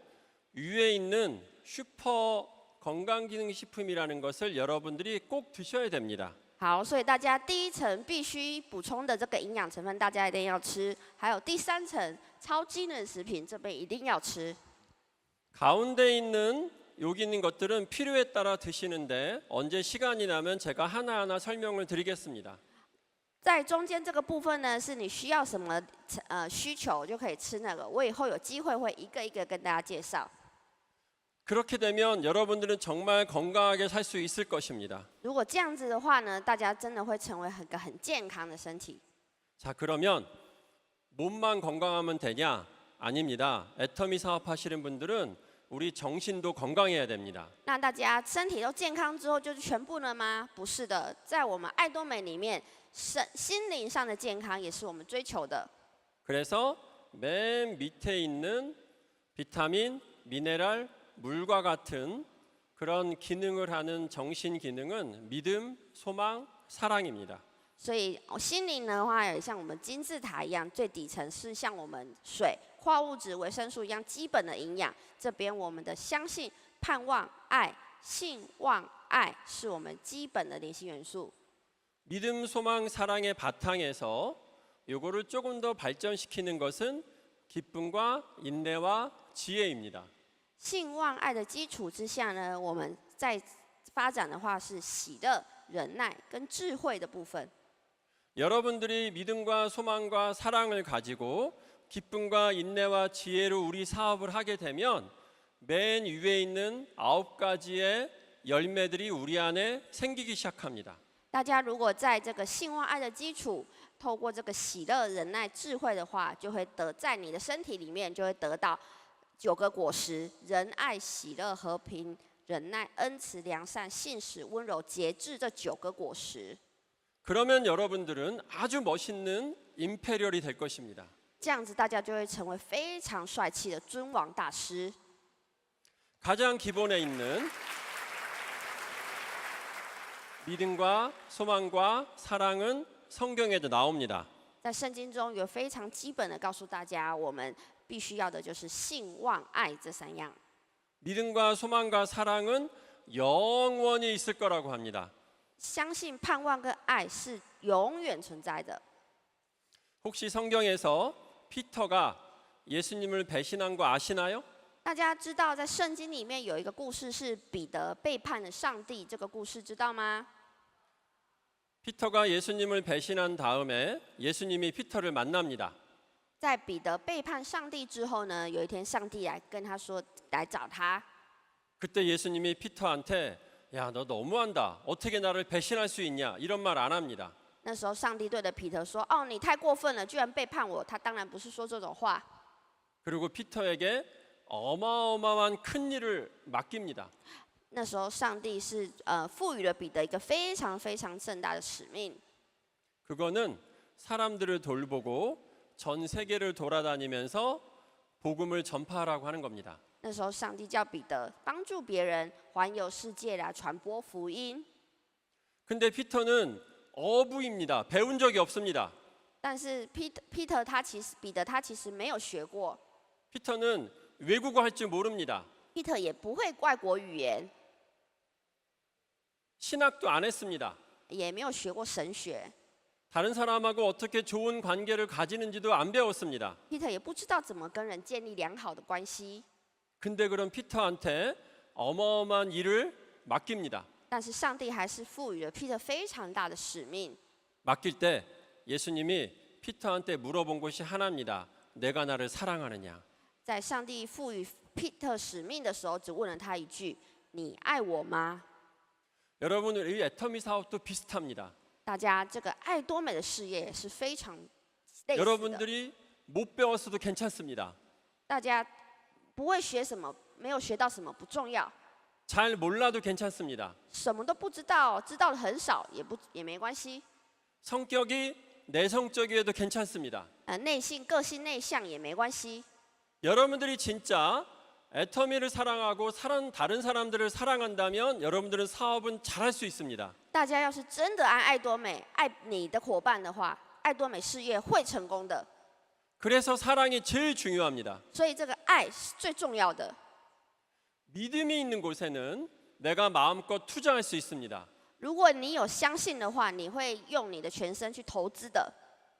위에 있는 슈퍼 건강기능식품이라는 것을 여러분들이 꼭 드셔야 됩니다. 好，所以大家第一层必须补充的这个营养成分，大家一定要吃。还有第三层超机能食品，这边一定要吃。 가운데 있는 여기 있는 것들은 필요에 따라 드시는데 언제 시간이 나면 제가 하나하나 설명을 드리겠습니다. 在中间这个部分呢，是你需要什么需求就可以吃那个。我以后有机会会一个一个跟大家介绍。 그렇게 되면 여러분들은 정말 건강하게 살 수 있을 것입니다. 如果这样子的话呢，大家真的会成为个很健康的身体。 자, 그러면 몸만 건강하면 되냐? 아닙니다. 애터미 사업하시는 분들은 우리 정신도 건강해야 됩니다. 那大家身体都健康之后就是全部了吗？不是的，在我们爱多美里面，心灵上的健康也是我们追求的。 그래서 맨 밑에 있는 비타민, 미네랄, 물과 같은 그런 기능을 하는 정신 기능은 믿음, 소망, 사랑입니다. 所以心灵的话，也像我们金字塔一样，最底层是像我们水、矿物质、维生素一样基本的营养。这边我们的相信、盼望、爱、信望、爱是我们基本的灵性元素。 믿음, 소망, 사랑의 바탕에서 요거를 조금 더 발전시키는 것은 기쁨과 인내와 지혜입니다. 信望爱的基础之下呢，我们在发展的话是喜乐、忍耐跟智慧的部分。 여러분들이 믿음과 소망과 사랑을 가지고 기쁨과 인내와 지혜로 우리 사업을 하게 되면 맨 위에 있는 9가지의 열매들이 우리 안에 생기기 시작합니다. 大家如果在这个信望爱的基础，透过这个喜乐、忍耐、智慧的话，就会在你的身体里面就会得到9个果实：仁爱、喜乐、和平、忍耐、恩慈、良善、信实、温柔、节制这9个果实。 그러면 여러분들은 아주 멋있는 임페리얼이 될 것입니다. 这样子，大家就会成为非常帅气的尊王大师。 가장 기본에 있는 믿음과 소망과 사랑은 성경에도 나옵니다. 在圣经中有非常基本的告诉大家，我们必须要的就是信望爱这3样。 믿음과 소망과 사랑은 영원히 있을 거라고 합니다. 相信、盼望跟爱是永远存在的。 혹시 성경에서 피터가 예수님을 배신한 거 아시나요? 大家知道，在圣经里面有一个故事是彼得背叛了上帝，这个故事知道吗？ 피터가 예수님을 배신한 다음에 예수님이 피터를 만납니다. 在彼得背叛上帝之后呢，有一天上帝来跟他说，来找他。 그때 예수님이 피터한테 야, 너 너무한다. 어떻게 나를 배신할 수 있냐? 이런 말 안 합니다. 那时候上帝对着彼得说：“哦，你太过分了，居然背叛我。”他当然不是说这种话。 그리고 피터에게 어마어마한 큰 일을 맡깁니다. 那时候上帝是赋予了彼得一个非常非常盛大的使命。 그거는 사람들을 돌보고 전 세계를 돌아다니면서 복음을 전파하라고 하는 겁니다. 那时候上帝叫彼得帮助别人环游世界来传播福音， 근데 피터는 어부입니다. 배운 적이 없습니다. 但是彼得他其实没有学过， 피터는 외국어 할 줄 모릅니다. 彼得也不会外国语言， 신학도 안 했습니다. 也没有学过神学， 다른 사람하고 어떻게 좋은 관계를 가지는지도 안 배웠습니다. 彼得也不知道怎么跟人建立良好的关系。 근데 그런 피터한테 어마어마한 일을 맡깁니다. 但是上帝还是赋予了彼得非常大的使命。 맡길 때 예수님이 피터한테 물어본 것이 하나입니다. 내가 나를 사랑하느냐? 在上帝赋予彼得使命的时候，只问了他一句：“你爱我吗？” 여러분, 이 애터미 사업도 비슷합니다. 大家这个爱多美的事业也是非常类似的。 여러분들이 못 배웠어도 괜찮습니다. 大家不会学什么，没有学到什么不重要， 잘 몰라도 괜찮습니다. 什么都不知道，知道的很少也没关系。 성격이 내성적이어도 괜찮습니다. 内性个性内向也没关系。 여러분들이 진짜 애터미를 사랑하고 다른 사람들을 사랑한다면 여러분들은 사업은 잘할 수 있습니다. 大家要是真的爱多美，爱你的伙伴的话，爱多美事业会成功的。 그래서 사랑이 제일 중요합니다. 所以这个爱是最重要的。 믿음이 있는 곳에는 내가 마음껏 투자할 수 있습니다. 如果你有相信的话，你会用你的全身去投资的。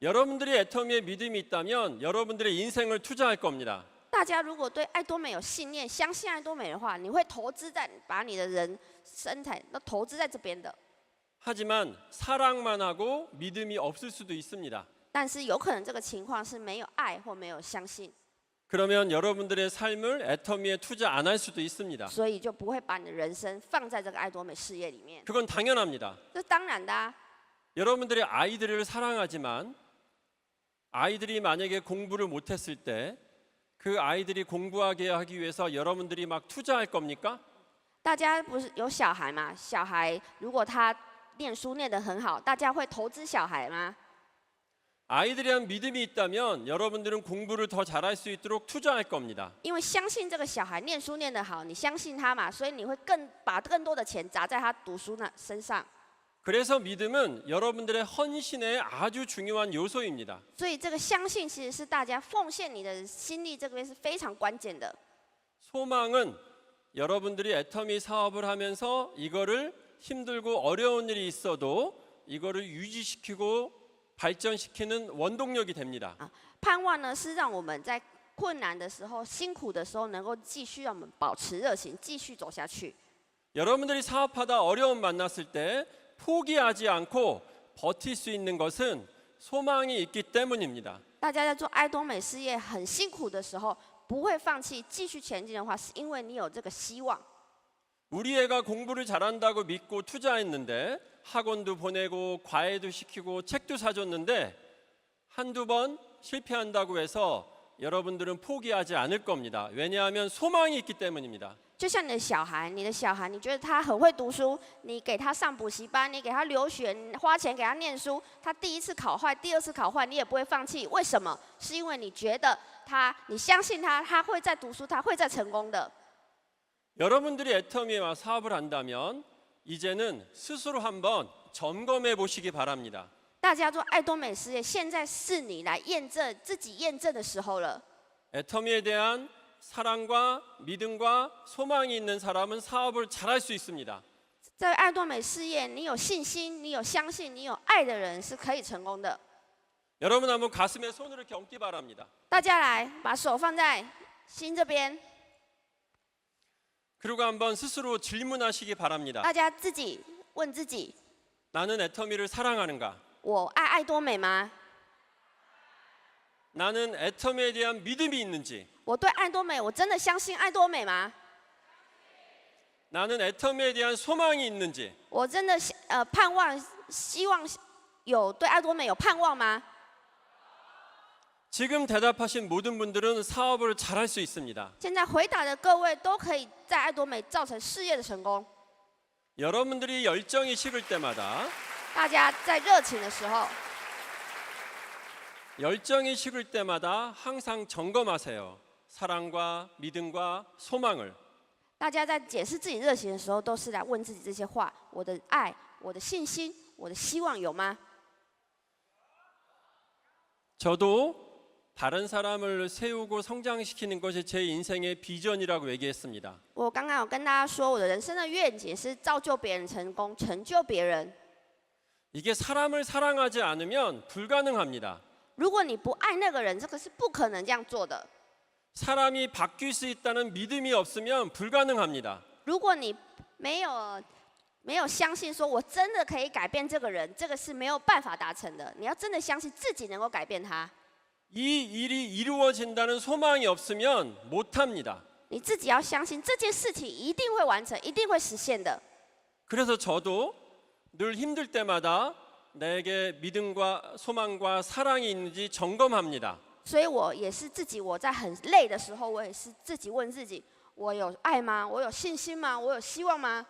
여러분들이 애터미에 믿음이 있다면 여러분들의 인생을 투자할 겁니다. 大家如果对爱多美有信念，相信爱多美的话，你会投资在把你的人生态都投资在这边的。 하지만 사랑만 하고 믿음이 없을 수도 있습니다. 但是有可能这个情况是没有爱或没有相信， 그러면 여러분들의 삶을 애터미에 투자 안 할 수도 있습니다. 所以就不会把你的人生放在这个爱多美事业里面。 그건 당연합니다. 这当然的啊。 여러분들의 아이들을 사랑하지만 아이들이 만약에 공부를 못했을 때 그 아이들이 공부하게 하기 위해서 여러분들이 막 투자할 겁니까? 大家不是有小孩吗？小孩如果他念书念得很好，大家会投资小孩吗？ 아이들에 대한 믿음이 있다면 여러분들은 공부를 더 잘할 수 있도록 투자할 겁니다. 因为相信这个小孩念书念得好，你相信他嘛，所以你会把更多的钱砸在他读书身上。 그래서 믿음은 여러분들의 헌신의 아주 중요한 요소입니다. 所以这个相信其实是大家奉献你的心力，这边是非常关键的。 소망은 여러분들이 애터미 사업을 하면서 이거를 힘들고 어려운 일이 있어도 이거를 유지시키고 발전시키는 원동력이 됩니다. 盼望呢是让我们在困难的时候、辛苦的时候，能够继续让我们保持热情，继续走下去。 여러분들이 사업하다 어려움 만났을 때 포기하지 않고 버틸 수 있는 것은 소망이 있기 때문입니다. 大家在做爱多美事业很辛苦的时候，不会放弃，继续前进的话，是因为你有这个希望。 우리 애가 공부를 잘한다고 믿고 투자했는데 학원도 보내고 과외도 시키고 책도 사줬는데 한두 번 실패한다고 해서 여러분들은 포기하지 않을 겁니다. 왜냐하면 소망이 있기 때문입니다. 就像你的小孩，你觉得他很会读书，你给他上补习班，你给他留学，你花钱给他念书，他第一次考坏，第二次考坏，你也不会放弃。为什么？是因为你觉得你相信他，他会在读书，他会在成功的。 여러분들이 애터미와 사업을 한다면 이제는 스스로 한번 점검해 보시기 바랍니다. 大家做爱多美事业，现在是你来自己验证的时候了。 애터미에 대한 사랑과 믿음과 소망이 있는 사람은 사업을 잘할 수 있습니다. 在爱多美事业，你有信心，你有相信，你有爱的人是可以成功的。 여러분 한번 가슴에 손을 이렇게 얹기 바랍니다. 大家来，把手放在心这边， 그리고 한번 스스로 질문하시기 바랍니다. 大家自己问自己： 나는 애터미를 사랑하는가? 我爱爱多美吗？ 나는 애터미에 대한 믿음이 있는지? 我对爱多美，我真的相信爱多美吗？ 나는 애터미에 대한 소망이 있는지? 我真的盼望、希望有对爱多美有盼望吗？ 지금 대답하신 모든 분들은 사업을 잘할 수 있습니다. 现在回答的各位都可以在爱多美造成事业的成功。 여러분들이 열정이 식을 때마다 大家在热情的时候， 열정이 식을 때마다 항상 점검하세요. 사랑과 믿음과 소망을 大家在解释自己热情的时候，都是来问自己这些话：我的爱、我的信心、我的希望有吗？ 저도 다른 사람을 세우고 성장시키는 것이 제 인생의 비전이라고 얘기했습니다. 我刚刚有跟大家说，我的人生的愿景是造就别人成功，成就别人。 이게 사람을 사랑하지 않으면 불가능합니다. 如果你不爱那个人，这个是不可能这样做的。 사람이 바뀔 수 있다는 믿음이 없으면 불가능합니다. 如果你没有相信说我真的可以改变这个人，这个是没有办法达成的。你要真的相信自己能够改变他， 이 일이 이루어진다는 소망이 없으면 못합니다. 你自己要相信这件事情一定会完成，一定会实现的。 그래서 저도 늘 힘들 때마다 내게 믿음과 소망과 사랑이 있는지 점검합니다. 所以我也是自己，我在很累的时候，我也是自己问自己：我有爱吗？我有信心吗？我有希望吗？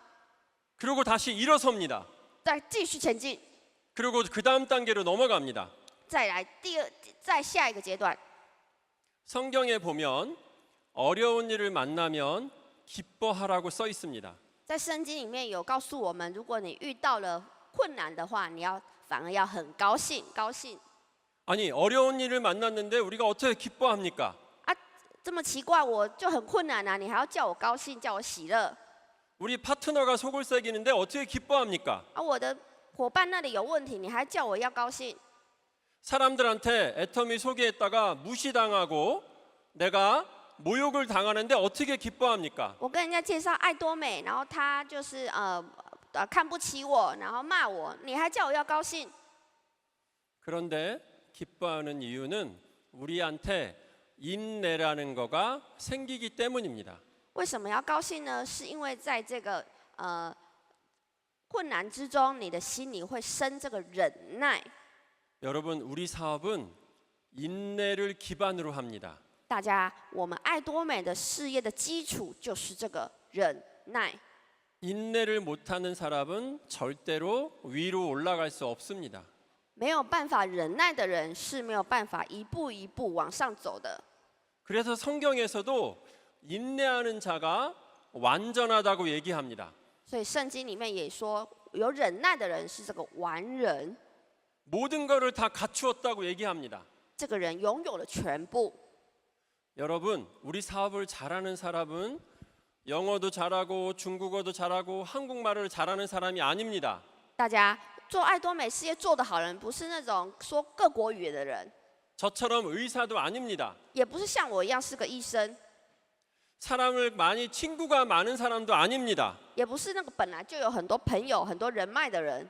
그리고 다시 일어섭니다. 再继续前进， 그리고 그 다음 단계로 넘어갑니다. 再下一个阶段。 성경에 보면 어려운 일을 만나면 기뻐하라고 써 있습니다. 在圣经里面有告诉我们，如果你遇到了困难的话，你反而要很高兴，高兴。 아니 어려운 일을 만났는데 우리가 어떻게 기뻐합니까? 啊，这么奇怪，我就很困难啊，你还要叫我高兴，叫我喜乐。 우리 파트너가 속을 새기는데 어떻게 기뻐합니까? 啊，我的伙伴那里有问题，你还叫我要高兴。 사람들한테 애터미 소개했다가 무시당하고 내가 모욕을 당하는데 어떻게 기뻐합니까? 我跟人家介绍爱多美，然后他就是看不起我，然后骂我，你还叫我要高兴。 그런데 기뻐하는 이유는 우리한테 인내라는 거가 생기기 때문입니다. 为什么要高兴呢？是因为在这个困难之中，你的心里会生这个忍耐。 여러분 우리 사업은 인내를 기반으로 합니다. 大家，我们爱多美的事业的基础就是这个忍耐。 인내를 못하는 사람은 절대로 위로 올라갈 수 없습니다. 没有办法忍耐的人是没有办法一步一步往上走的。 그래서 성경에서도 인내하는 자가 완전하다고 얘기합니다. 所以圣经里面也说，有忍耐的人是这个完人， 모든 것을 다 갖추었다고 얘기합니다. 这个人拥有了全部。 여러분, 우리 사업을 잘하는 사람은 영어도 잘하고 중국어도 잘하고 한국말을 잘하는 사람이 아닙니다. 大家做爱多美事业做得好的人，不是那种说各国语言的人， 저처럼 의사도 아닙니다. 也不是像我一样是个医生， 사람을 많이 친구가 많은 사람도 아닙니다. 也不是那个本来就有很多朋友、很多人脉的人，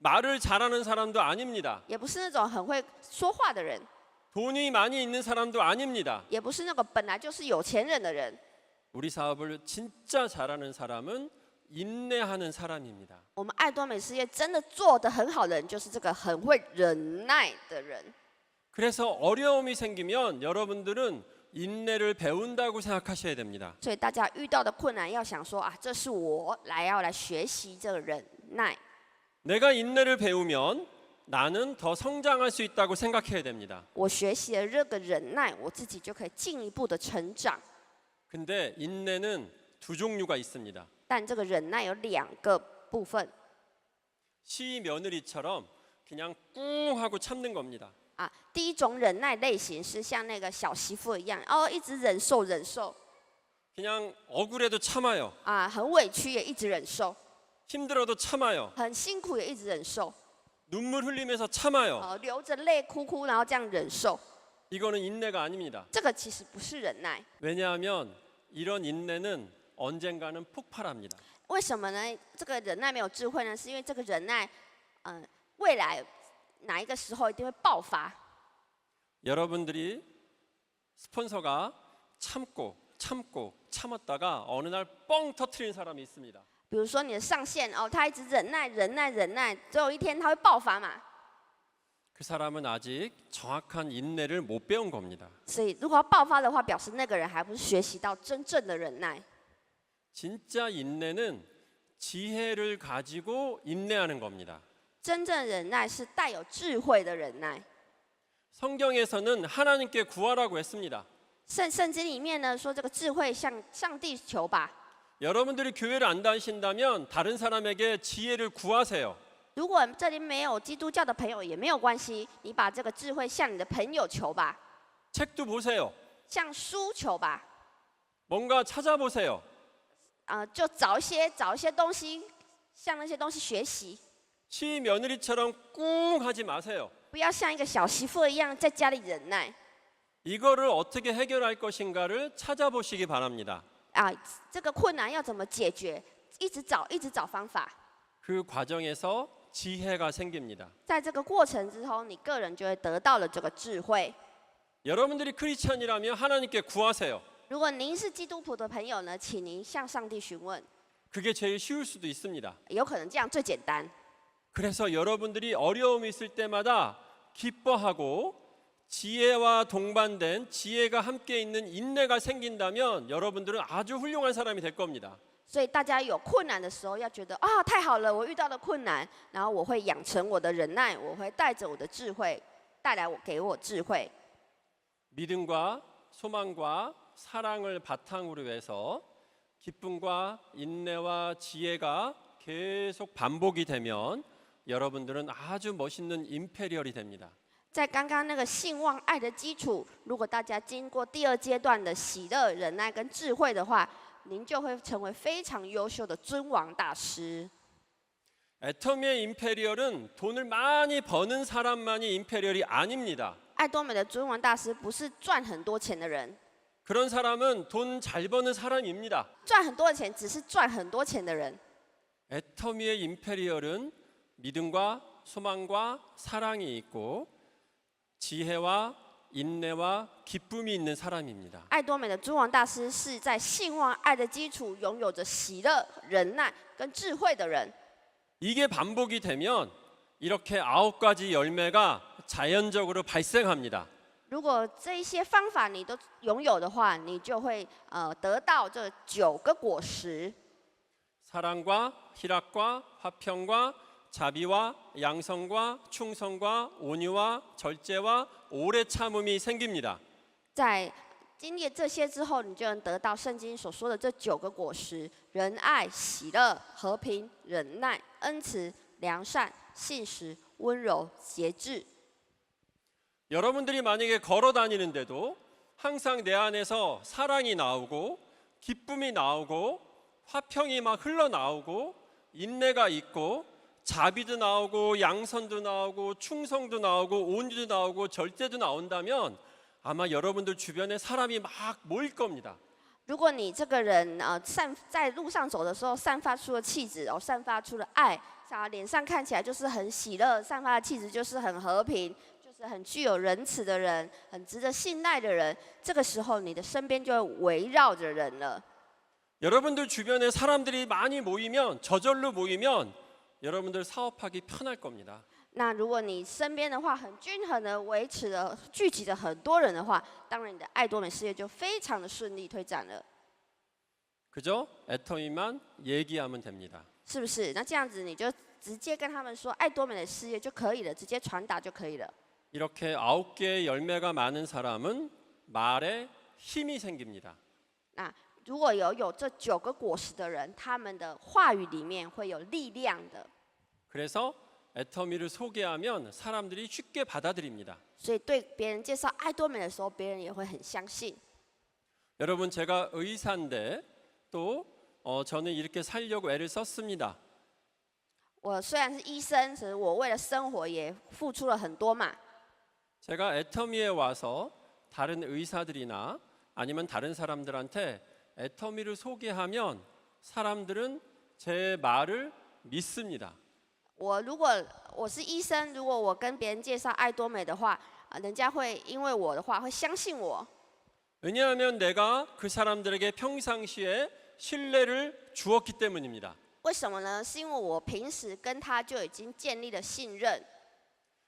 말을 잘하는 사람도 아닙니다. 也不是那种很会说话的人， 돈이 많이 있는 사람도 아닙니다. 也不是那个本来就是有钱人的人。 우리 사업을 진짜 잘하는 사람은 인내하는 사람입니다. 我们爱多美事业真的做得很好的人，就是这个很会忍耐的人。 그래서 어려움이 생기면 여러분들은 인내를 배운다고 생각하셔야 됩니다. 所以大家遇到的困难，要想说啊，这是我要来学习这个忍耐。 내가 인내를 배우면 나는 더 성장할 수 있다고 생각해야 됩니다. 我学习了这个忍耐，我自己就可以进一步的成长。 근데 인내는 두 종류가 있습니다. 但这个忍耐有两个部分 시 며느리처럼 그냥 꿍 하고 참는 겁니다. 啊。第一种忍耐类型是像那个小媳妇一样，一直忍受， 그냥 억울해도 참아요. 啊，很委屈也一直忍受， 힘들어도 참아요. 很辛苦也一直忍受， 눈물 흘리면서 참아요. 流着泪哭，然后这样忍受， 이거는 인내가 아닙니다. 这个其实不是忍耐。 왜냐하면 이런 인내는 언젠가는 폭발합니다. 为什么呢？这个忍耐没有智慧呢？是因为这个忍耐，未来哪一个时候一定会爆发。 여러분들이 스폰서가 참았다가 어느 날 뻥 터트리는 사람이 있습니다. 比如说你的上线他一直忍耐，最后一天他会爆发嘛。 그 사람은 아직 정확한 인내를 못 배운 겁니다. 所以如果要爆发的话，表示那个人还不是学习到真正的忍耐。 진짜 인내는 지혜를 가지고 인내하는 겁니다. 真正忍耐是带有智慧的忍耐。 성경에서는 하나님께 구하라고 했습니다. 圣经里面呢说，这个智慧向上帝求吧。 여러분들이 교회를 안 다니신다면 다른 사람에게 지혜를 구하세요. 如果这里没有基督教的朋友也没有关系，你把这个智慧向你的朋友求吧， 책도 보세요. 向书求吧。 뭔가 찾아보세요. 就找一些东西，向那些东西学习， 시 며느리처럼 꿍 하지 마세요. 不要像一个小媳妇一样在家里忍耐。 이거를 어떻게 해결할 것인가를 찾아보시기 바랍니다. 这个困难要怎么解决？一直找方法。 그 과정에서 지혜가 생깁니다. 在这个过程之后，你个人就会得到了这个智慧。 여러분들이 크리스천이라면 하나님께 구하세요. 如果您是基督徒的朋友呢，请您向上帝询问， 그게 제일 쉬울 수도 있습니다. 有可能这样最简单。 그래서 여러분들이 어려움이 있을 때마다 기뻐하고 지혜와 동반된 지혜가 함께 있는 인내가 생긴다면 여러분들은 아주 훌륭한 사람이 될 겁니다. 所以大家有困难的时候，要觉得太好了，我遇到了困难，然后我会养成我的忍耐，我会带着我的智慧，带来给我智慧。 믿음과 소망과 사랑을 바탕으로 해서 기쁨과 인내와 지혜가 계속 반복이 되면 여러분들은 아주 멋있는 임페리얼이 됩니다. 在刚刚那个信望爱的基础，如果大家经过第二阶段的喜乐、忍耐跟智慧的话，您就会成为非常优秀的尊王大师。 애터미의 임페리얼은 돈을 많이 버는 사람만이 임페리얼이 아닙니다. 爱多美的尊王大师不是赚很多钱的人， 그런 사람은 돈 잘 버는 사람입니다. 赚很多的钱只是赚很多钱的人。 애터미의 임페리얼은 믿음과 소망과 사랑이 있고 지혜와 인내와 기쁨이 있는 사람입니다. 爱多美的尊王大师是在信望爱的基础，拥有着喜乐、忍耐跟智慧的人。 이게 반복이 되면 이렇게 9가지 열매가 자연적으로 발생합니다. 如果这一些方法你都拥有的话，你就会得到这9个果实。 사랑과 희락과 화평과 자비와 양성과 충성과 온유와 절제와 오래 참음이 생깁니다. 在经历这些之后，你就能得到圣经所说的这9个果实：仁爱、喜乐、和平、忍耐、恩慈、良善、信实、温柔、节制。 여러분들이 만약에 걸어 다니는데도 항상 내 안에서 사랑이 나오고 기쁨이 나오고 화평이 막 흘러나오고 인내가 있고 자비도 나오고 양선도 나오고 충성도 나오고 온유도 나오고 절제도 나온다면 아마 여러분들 주변에 사람이 막 모일 겁니다. 如果你这个人在路上走的时候散发出了气质，散发出了爱，脸上看起来就是很喜乐，散发的气质就是很和平，就是很具有仁慈的人，很值得信赖的人。这个时候，你的身边就会围绕着人了。 여러분들 주변에 사람들이 많이 모이면 저절로 모이면 여러분들 사업하기 편할 겁니다. 那如果你身边的话很均衡的维持了聚集了很多人的话，当然你的爱多美事业就非常的顺利推展了， 그죠? 애터미만 얘기하면 됩니다. 是不是？那这样子你就直接跟他们说爱多美的事业就可以了，直接传达就可以了。 이렇게 9개의 열매가 많은 사람은 말에 힘이 생깁니다. 那如果有这9个果实的人，他们的话语里面会有力量的， 그래서 애터미를 소개하면 사람들이 쉽게 받아들입니다. 所以对别人介绍爱多美的时候，别人也会很相信。 여러분 제가 의사인데 또 저는 이렇게 살려고 애를 썼습니다. 我虽然是医生，可是我为了生活也付出了很多嘛。 제가 애터미에 와서 다른 의사들이나 아니면 다른 사람들한테 애터미를 소개하면 사람들은 제 말을 믿습니다. 如果我是医生，如果我跟别人介绍爱多美的话，人家会因为我的话会相信我。 왜냐하면 내가 그 사람들에게 평상시에 신뢰를 주었기 때문입니다. 为什么呢？是因为我平时跟他就已经建立了信任。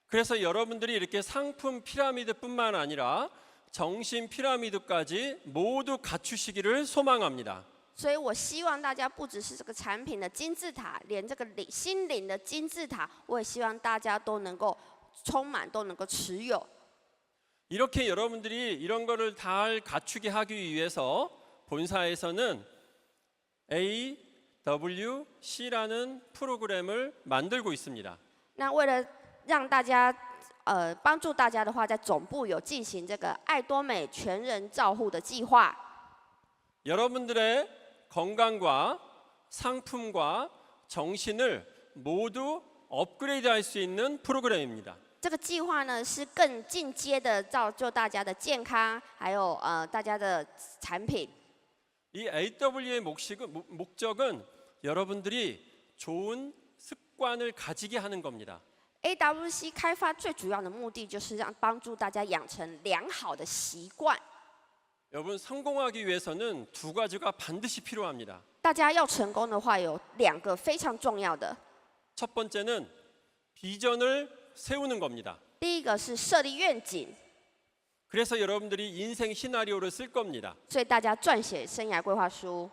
그래서 여러분들이 이렇게 상품 피라미드뿐만 아니라 정신 피라미드까지 모두 갖추시기를 소망합니다. 所以我希望大家不只是这个产品的金字塔，连这个心灵的金字塔，我也希望大家都能够充满，都能够持有。 이렇게 여러분들이 이런 거를 잘 갖추게 하기 위해서 본사에서는 AWC라는 프로그램을 만들고 있습니다. 那为了让大家帮助大家的话，在总部有进行这个爱多美全人照护的计划。 여러분들의 건강과 상품과 정신을 모두 업그레이드할 수 있는 프로그램입니다. 这个计划呢是更进阶的造就大家的健康，还有大家的产品。 이 AW의 목적은 여러분들이 좋은 습관을 가지게 하는 겁니다. AWC 开发最主要的目的就是让帮助大家养成良好的习惯。 여러분 성공하기 위해서는 두 가지가 반드시 필요합니다. 大家要成功的话，有2个非常重要的。 첫 번째는 비전을 세우는 겁니다. 第一个是设立愿景， 그래서 여러분들이 인생 시나리오를 쓸 겁니다. 所以大家撰写生涯规划书。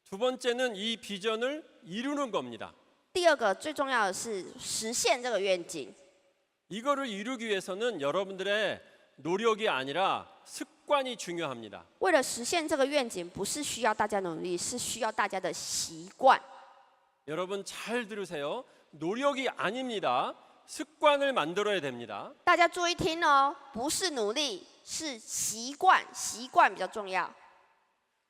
두 번째는 이 비전을 이루는 겁니다. 第二个最重要的是实现这个愿景。 이거를 이루기 위해서는 여러분들의 노력이 아니라 습관이 중요합니다. 为了实现这个愿景，不是需要大家努力，是需要大家的习惯。 여러분 잘 들으세요. 노력이 아닙니다. 습관을 만들어야 됩니다. 大家注意听哦，不是努力，是习惯，习惯比较重要。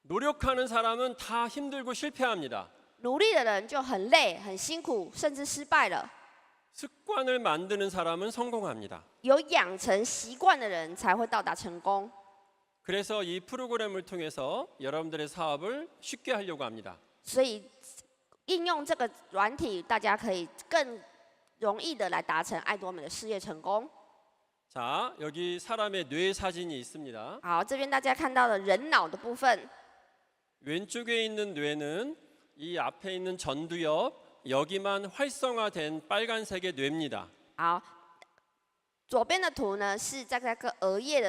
노력하는 사람은 다 힘들고 실패합니다. 努力的人就很累、很辛苦，甚至失败了。 습관을 만드는 사람은 성공합니다. 有养成习惯的人才会到达成功。 그래서 이 프로그램을 통해서 여러분들의 사업을 쉽게 하려고 합니다. 所以应用这个软体，大家可以更容易的来达成爱多美的事业成功。 자, 여기 사람의 뇌 사진이 있습니다. 好，这边大家看到了人脑的部分， 왼쪽에 있는 뇌는 이 앞에 있는 전두엽 여기만 활성화된 빨간색의 뇌입니다. 好，左边的图呢是在这个额叶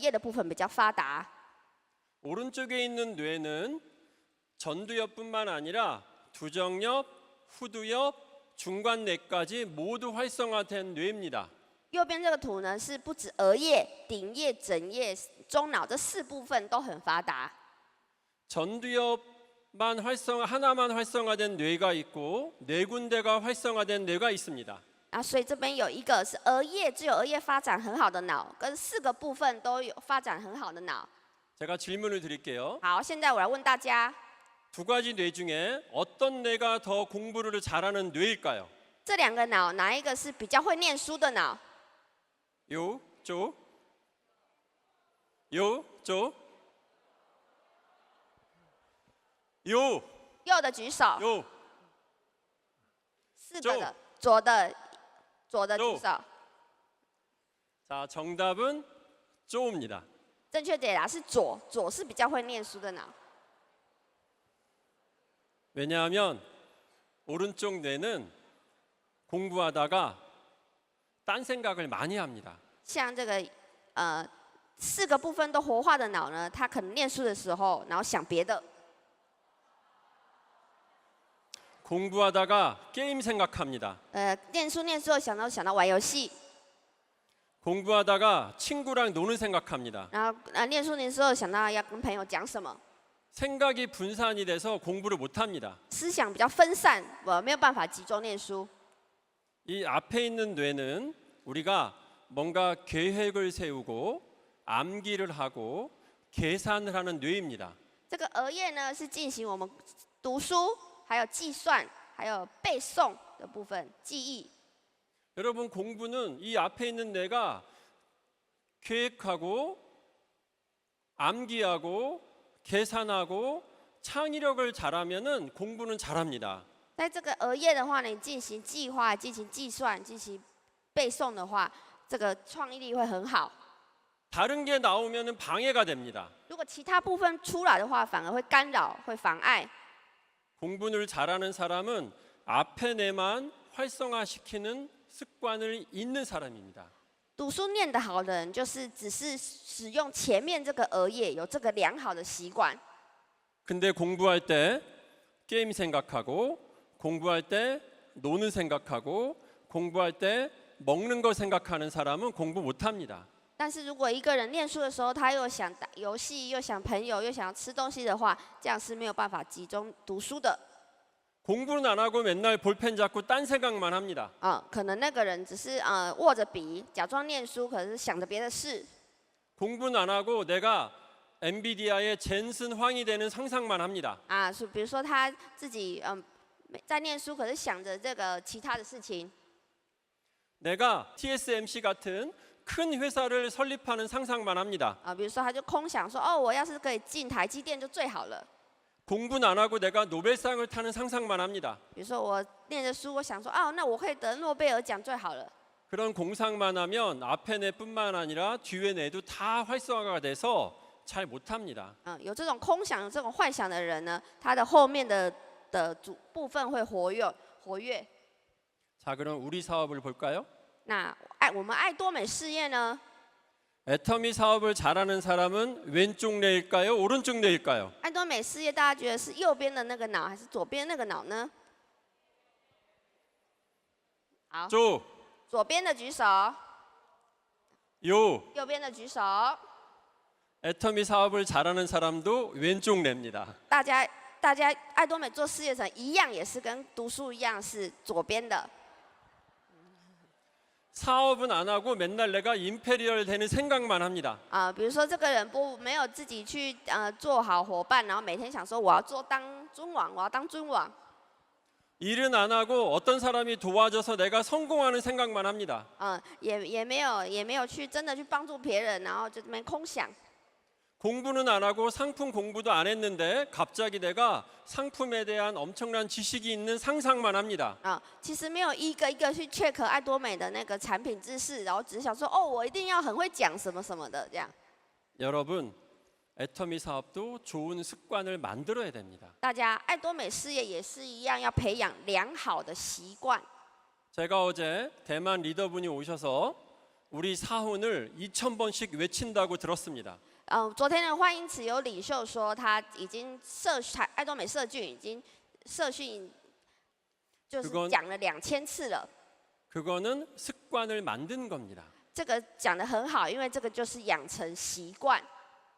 的部分比较发达， 오른쪽에 있는 뇌는 전두엽뿐만 아니라 두정엽, 후두엽, 중간뇌까지 모두 활성화된 뇌입니다. 右边这个图呢是不止额叶、顶叶、枕叶、中脑这4部分都很发达。 전두엽만 하나만 활성화된 뇌가 있고 4군데가 활성화된 뇌가 있습니다. 啊，所以这边有一个是额叶，只有额叶发展很好的脑，跟4个部分都有发展很好的脑。 제가 질문을 드릴게요. 好，现在我来问大家， 두 가지 뇌 중에 어떤 뇌가 더 공부를 잘하는 뇌일까요? 这2个脑哪一个是比较会念书的脑？ 요쪽, 요쪽, 요, 右的举手， 요. 4个的，左的举手。 자, 정답은 쪼입니다. 正确解答是左是比较会念书的脑。 왜냐하면 오른쪽 뇌는 공부하다가 딴 생각을 많이 합니다. 像这个4个部分都活化的脑呢，他可能念书的时候，然后想别的； 공부하다가 게임 생각합니다. 念书后想到玩游戏， 공부하다가 친구랑 노는 생각합니다. 然后念书后想到要跟朋友讲什么， 생각이 분산이 돼서 공부를 못합니다. 思想比较分散，没有办法集中念书。 이 앞에 있는 뇌는 우리가 뭔가 계획을 세우고 암기를 하고 계산을 하는 뇌입니다. 这个额叶呢是进行我们读书，还有计算，还有背诵的部分，记忆。 여러분 공부는 이 앞에 있는 뇌가 계획하고 암기하고 계산하고 창의력을 잘하면은 공부는 잘합니다. 在这个额叶的话呢，你进行计划、进行计算、进行背诵的话，这个创意力会很好。 다른 게 나오면은 방해가 됩니다. 如果其他部分出来的话，反而会干扰、会妨碍。 공부를 잘하는 사람은 앞에 뇌만 활성화시키는 습관을 있는 사람입니다. 读书念得好的人，就是只是使用前面这个额叶，有这个良好的习惯。 근데 공부할 때 게임 생각하고 공부할 때 노는 생각하고 공부할 때 먹는 거 생각하는 사람은 공부 못합니다. 但是如果一个人念书的时候，他又想打游戏，又想朋友，又想要吃东西的话，这样是没有办法集中读书的。 공부는 안 하고 맨날 볼펜 잡고 딴 생각만 합니다. 可能那个人只是握着笔，假装念书，可是想着别的事。 공부는 안 하고 내가 엔비디아의 젠슨 황이 되는 상상만 합니다. 是比如说他自己在念书，可是想着这个其他的事情。 내가 TSMC 같은 큰 회사를 설립하는 상상만 합니다. 比如说他就空想说，我要是可以进台积电就最好了。 공부는 안 하고 내가 노벨상을 타는 상상만 합니다. 比如说我念着书，我想说，那我可以得诺贝尔奖最好了。 그런 공상만 하면 앞에 내뿐만 아니라 뒤에 내도 다 활성화가 돼서 잘 못합니다. 有这种空想、有这种幻想的人呢，他的后面的主部分会活跃。 자, 그럼 우리 사업을 볼까요? 那我们爱多美事业呢？ 애터미 사업을 잘하는 사람은 왼쪽 뇌일까요? 오른쪽 뇌일까요? 爱多美事业，大家觉得是右边的那个脑还是左边那个脑呢？好， 쪽, 左边的举手， 요. 右边的举手。 애터미 사업을 잘하는 사람도 왼쪽 뇌입니다. 大家爱多美做事业成一样，也是跟读书一样是左边的。 사업은 안 하고 맨날 내가 임페리얼 되는 생각만 합니다. 比如说这个人没有自己去做好伙伴，然后每天想说我要当尊王，我要当尊王。 일은 안 하고 어떤 사람이 도와줘서 내가 성공하는 생각만 합니다. 也没有去真的去帮助别人，然后就这边空想。 공부는 안 하고 상품 공부도 안 했는데 갑자기 내가 상품에 대한 엄청난 지식이 있는 상상만 합니다. 其实没有一个一个去 check 爱多美的那个产品知识，然后只是想说我一定要很会讲什么什么的这样。 여러분, 애터미 사업도 좋은 습관을 만들어야 됩니다. 大家爱多美事业也是一样，要培养良好的习惯。 제가 어제 대만 리더분이 오셔서 우리 사훈을 2,000번씩 외친다고 들었습니다. 昨天的欢迎词有领袖说，他已经爱多美社群已经社训，就是讲了2000次了。 그거는 습관을 만든 겁니다. 这个讲得很好，因为这个就是养成习惯。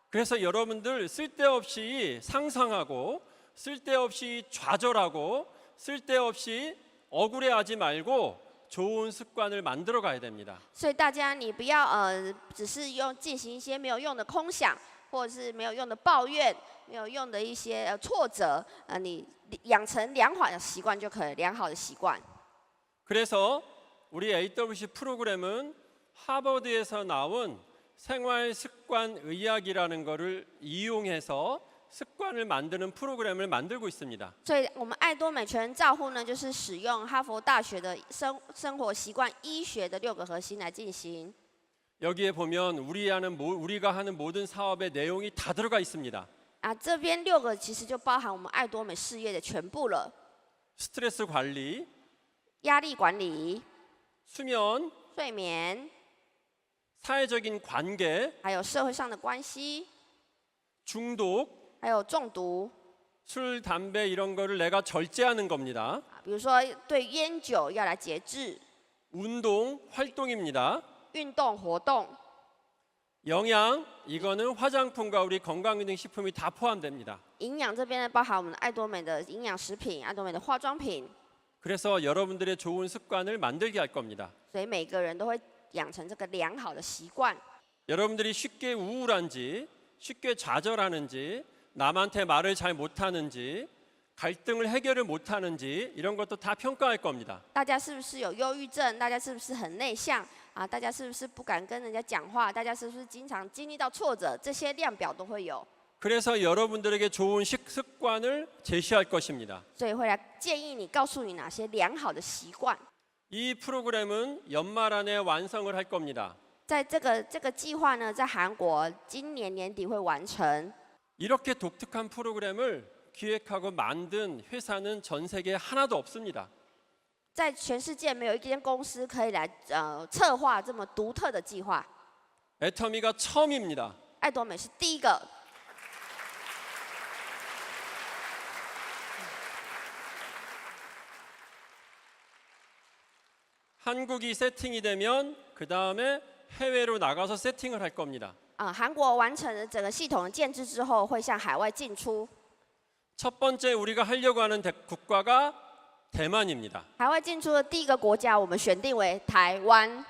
그래서 여러분들 쓸데없이 상상하고 쓸데없이 좌절하고 쓸데없이 억울해하지 말고 좋은 습관을 만들어 가야 됩니다. 所以大家你不要只是进行一些没有用的空想，或者是没有用的抱怨，没有用的一些挫折，你养成良好的习惯就可以，良好的习惯。 그래서 우리 AWC 프로그램은 하버드에서 나온 생활 습관 의학이라는 것을 이용해서 습관을 만드는 프로그램을 만들고 있습니다. 所以我们爱多美全人照护呢，就是使用哈佛大学的生活习惯医学的6个核心来进行。 여기에 보면 우리가 하는 모든 사업의 내용이 다 들어가 있습니다. 这边6个其实就包含我们爱多美事业的全部了。 스트레스 관리, 压力管理、 수면, 睡眠， 사회적인 관계, 还有社会上的关系， 중독, 还有中毒。 술, 담배 이런 거를 내가 절제하는 겁니다. 比如说对烟酒要来节制， 운동, 활동입니다. 运动活动。 영양, 이거는 화장품과 우리 건강기능식품이 다 포함됩니다. 营养这边呢，包含我们的爱多美的营养食品、爱多美的化妆品， 그래서 여러분들의 좋은 습관을 만들게 할 겁니다. 所以每个人都会养成这个良好的习惯。 여러분들이 쉽게 우울한지, 쉽게 좌절하는지, 남한테 말을 잘 못하는지, 갈등을 해결을 못하는지 이런 것도 다 평가할 겁니다. 大家是不是有忧郁症？大家是不是很内向？大家是不是不敢跟人家讲话？大家是不是经常经历到挫折？这些量表都会有。 그래서 여러분들에게 좋은 습관을 제시할 것입니다. 所以会来建议你，告诉你哪些良好的习惯。 이 프로그램은 연말 안에 완성을 할 겁니다. 在这个计划呢，在韩国今年年底会完成。 이렇게 독특한 프로그램을 기획하고 만든 회사는 전 세계에 하나도 없습니다. 在全世界没有一间公司可以来策划这么独特的计划。 애터미가 처음입니다. 爱多美是第一个。 한국이 세팅이 되면 그 다음에 해외로 나가서 세팅을 할 겁니다. 韩国完成了整个系统的建制之后，会向海外进出。 첫 번째 우리가 하려고 하는 국가가 대만입니다. 海外进出的第一个国家，我们选定为台湾。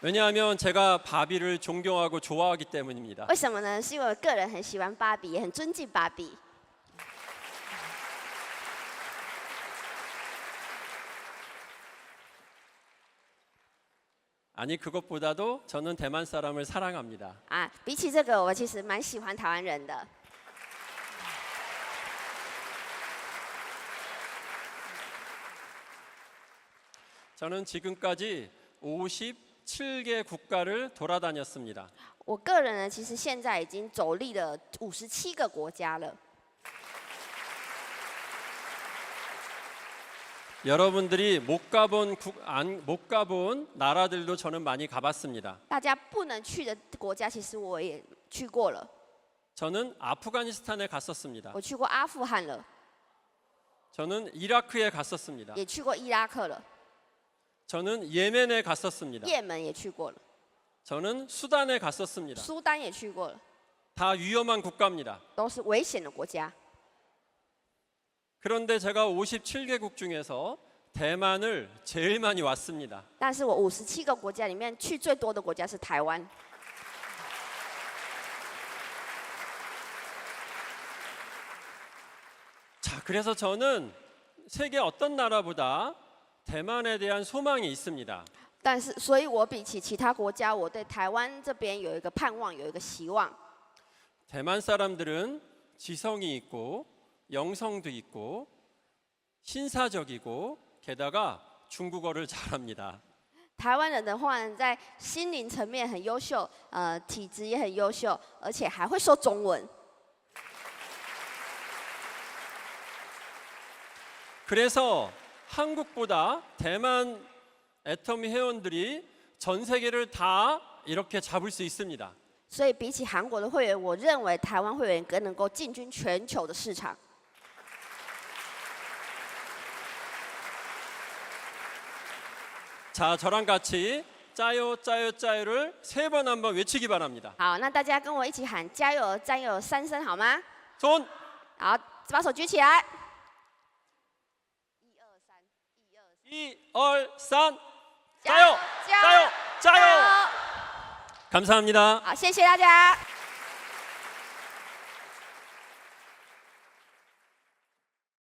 왜냐하면 제가 바비를 존경하고 좋아하기 때문입니다. 为什么呢？是因为我个人很喜欢芭比，也很尊敬芭比。 아니 그것보다도 저는 대만 사람을 사랑합니다. 比起这个，我其实蛮喜欢台湾人的。 저는 지금까지 57개 국가를 돌아다녔습니다. 我个人呢，其实现在已经走历了57个国家了。 여러분들이 못 가본 나라들도 저는 많이 가봤습니다. 大家不能去的国家，其实我也去过了。 저는 아프가니스탄에 갔었습니다. 我去过阿富汗了， 저는 이라크에 갔었습니다. 也去过伊拉克了， 저는 예멘에 갔었습니다. 也门也去过了， 저는 수단에 갔었습니다. 苏丹也去过了， 다 위험한 국가입니다. 都是危险的国家。 그런데 제가 57개국 중에서 대만을 제일 많이 왔습니다. 但是我57个国家里面去最多的国家是台湾。 자, 그래서 저는 세계 어떤 나라보다 대만에 대한 소망이 있습니다. 但是，所以我比起其他国家，我对台湾这边有一个盼望，有一个希望。 대만 사람들은 지성이 있고 영성도 있고 신사적이고 게다가 중국어를 잘합니다. 台湾人的话呢，在心灵层面很优秀，体质也很优秀，而且还会说中文。 그래서 한국보다 대만 애터미 회원들이 전 세계를 다 이렇게 잡을 수 있습니다. 所以比起韩国的会员，我认为台湾会员更能够进军全球的市场。 자, 저랑 같이 짜요 짜요 짜요를 3번 한번 외치기 바랍니다. 好，那大家跟我一起喊加油，加油3声好吗？ 손 好，把手举起来。 2, 3, 짜요! 짜요! 짜요! 감사합니다. 好，谢谢大家。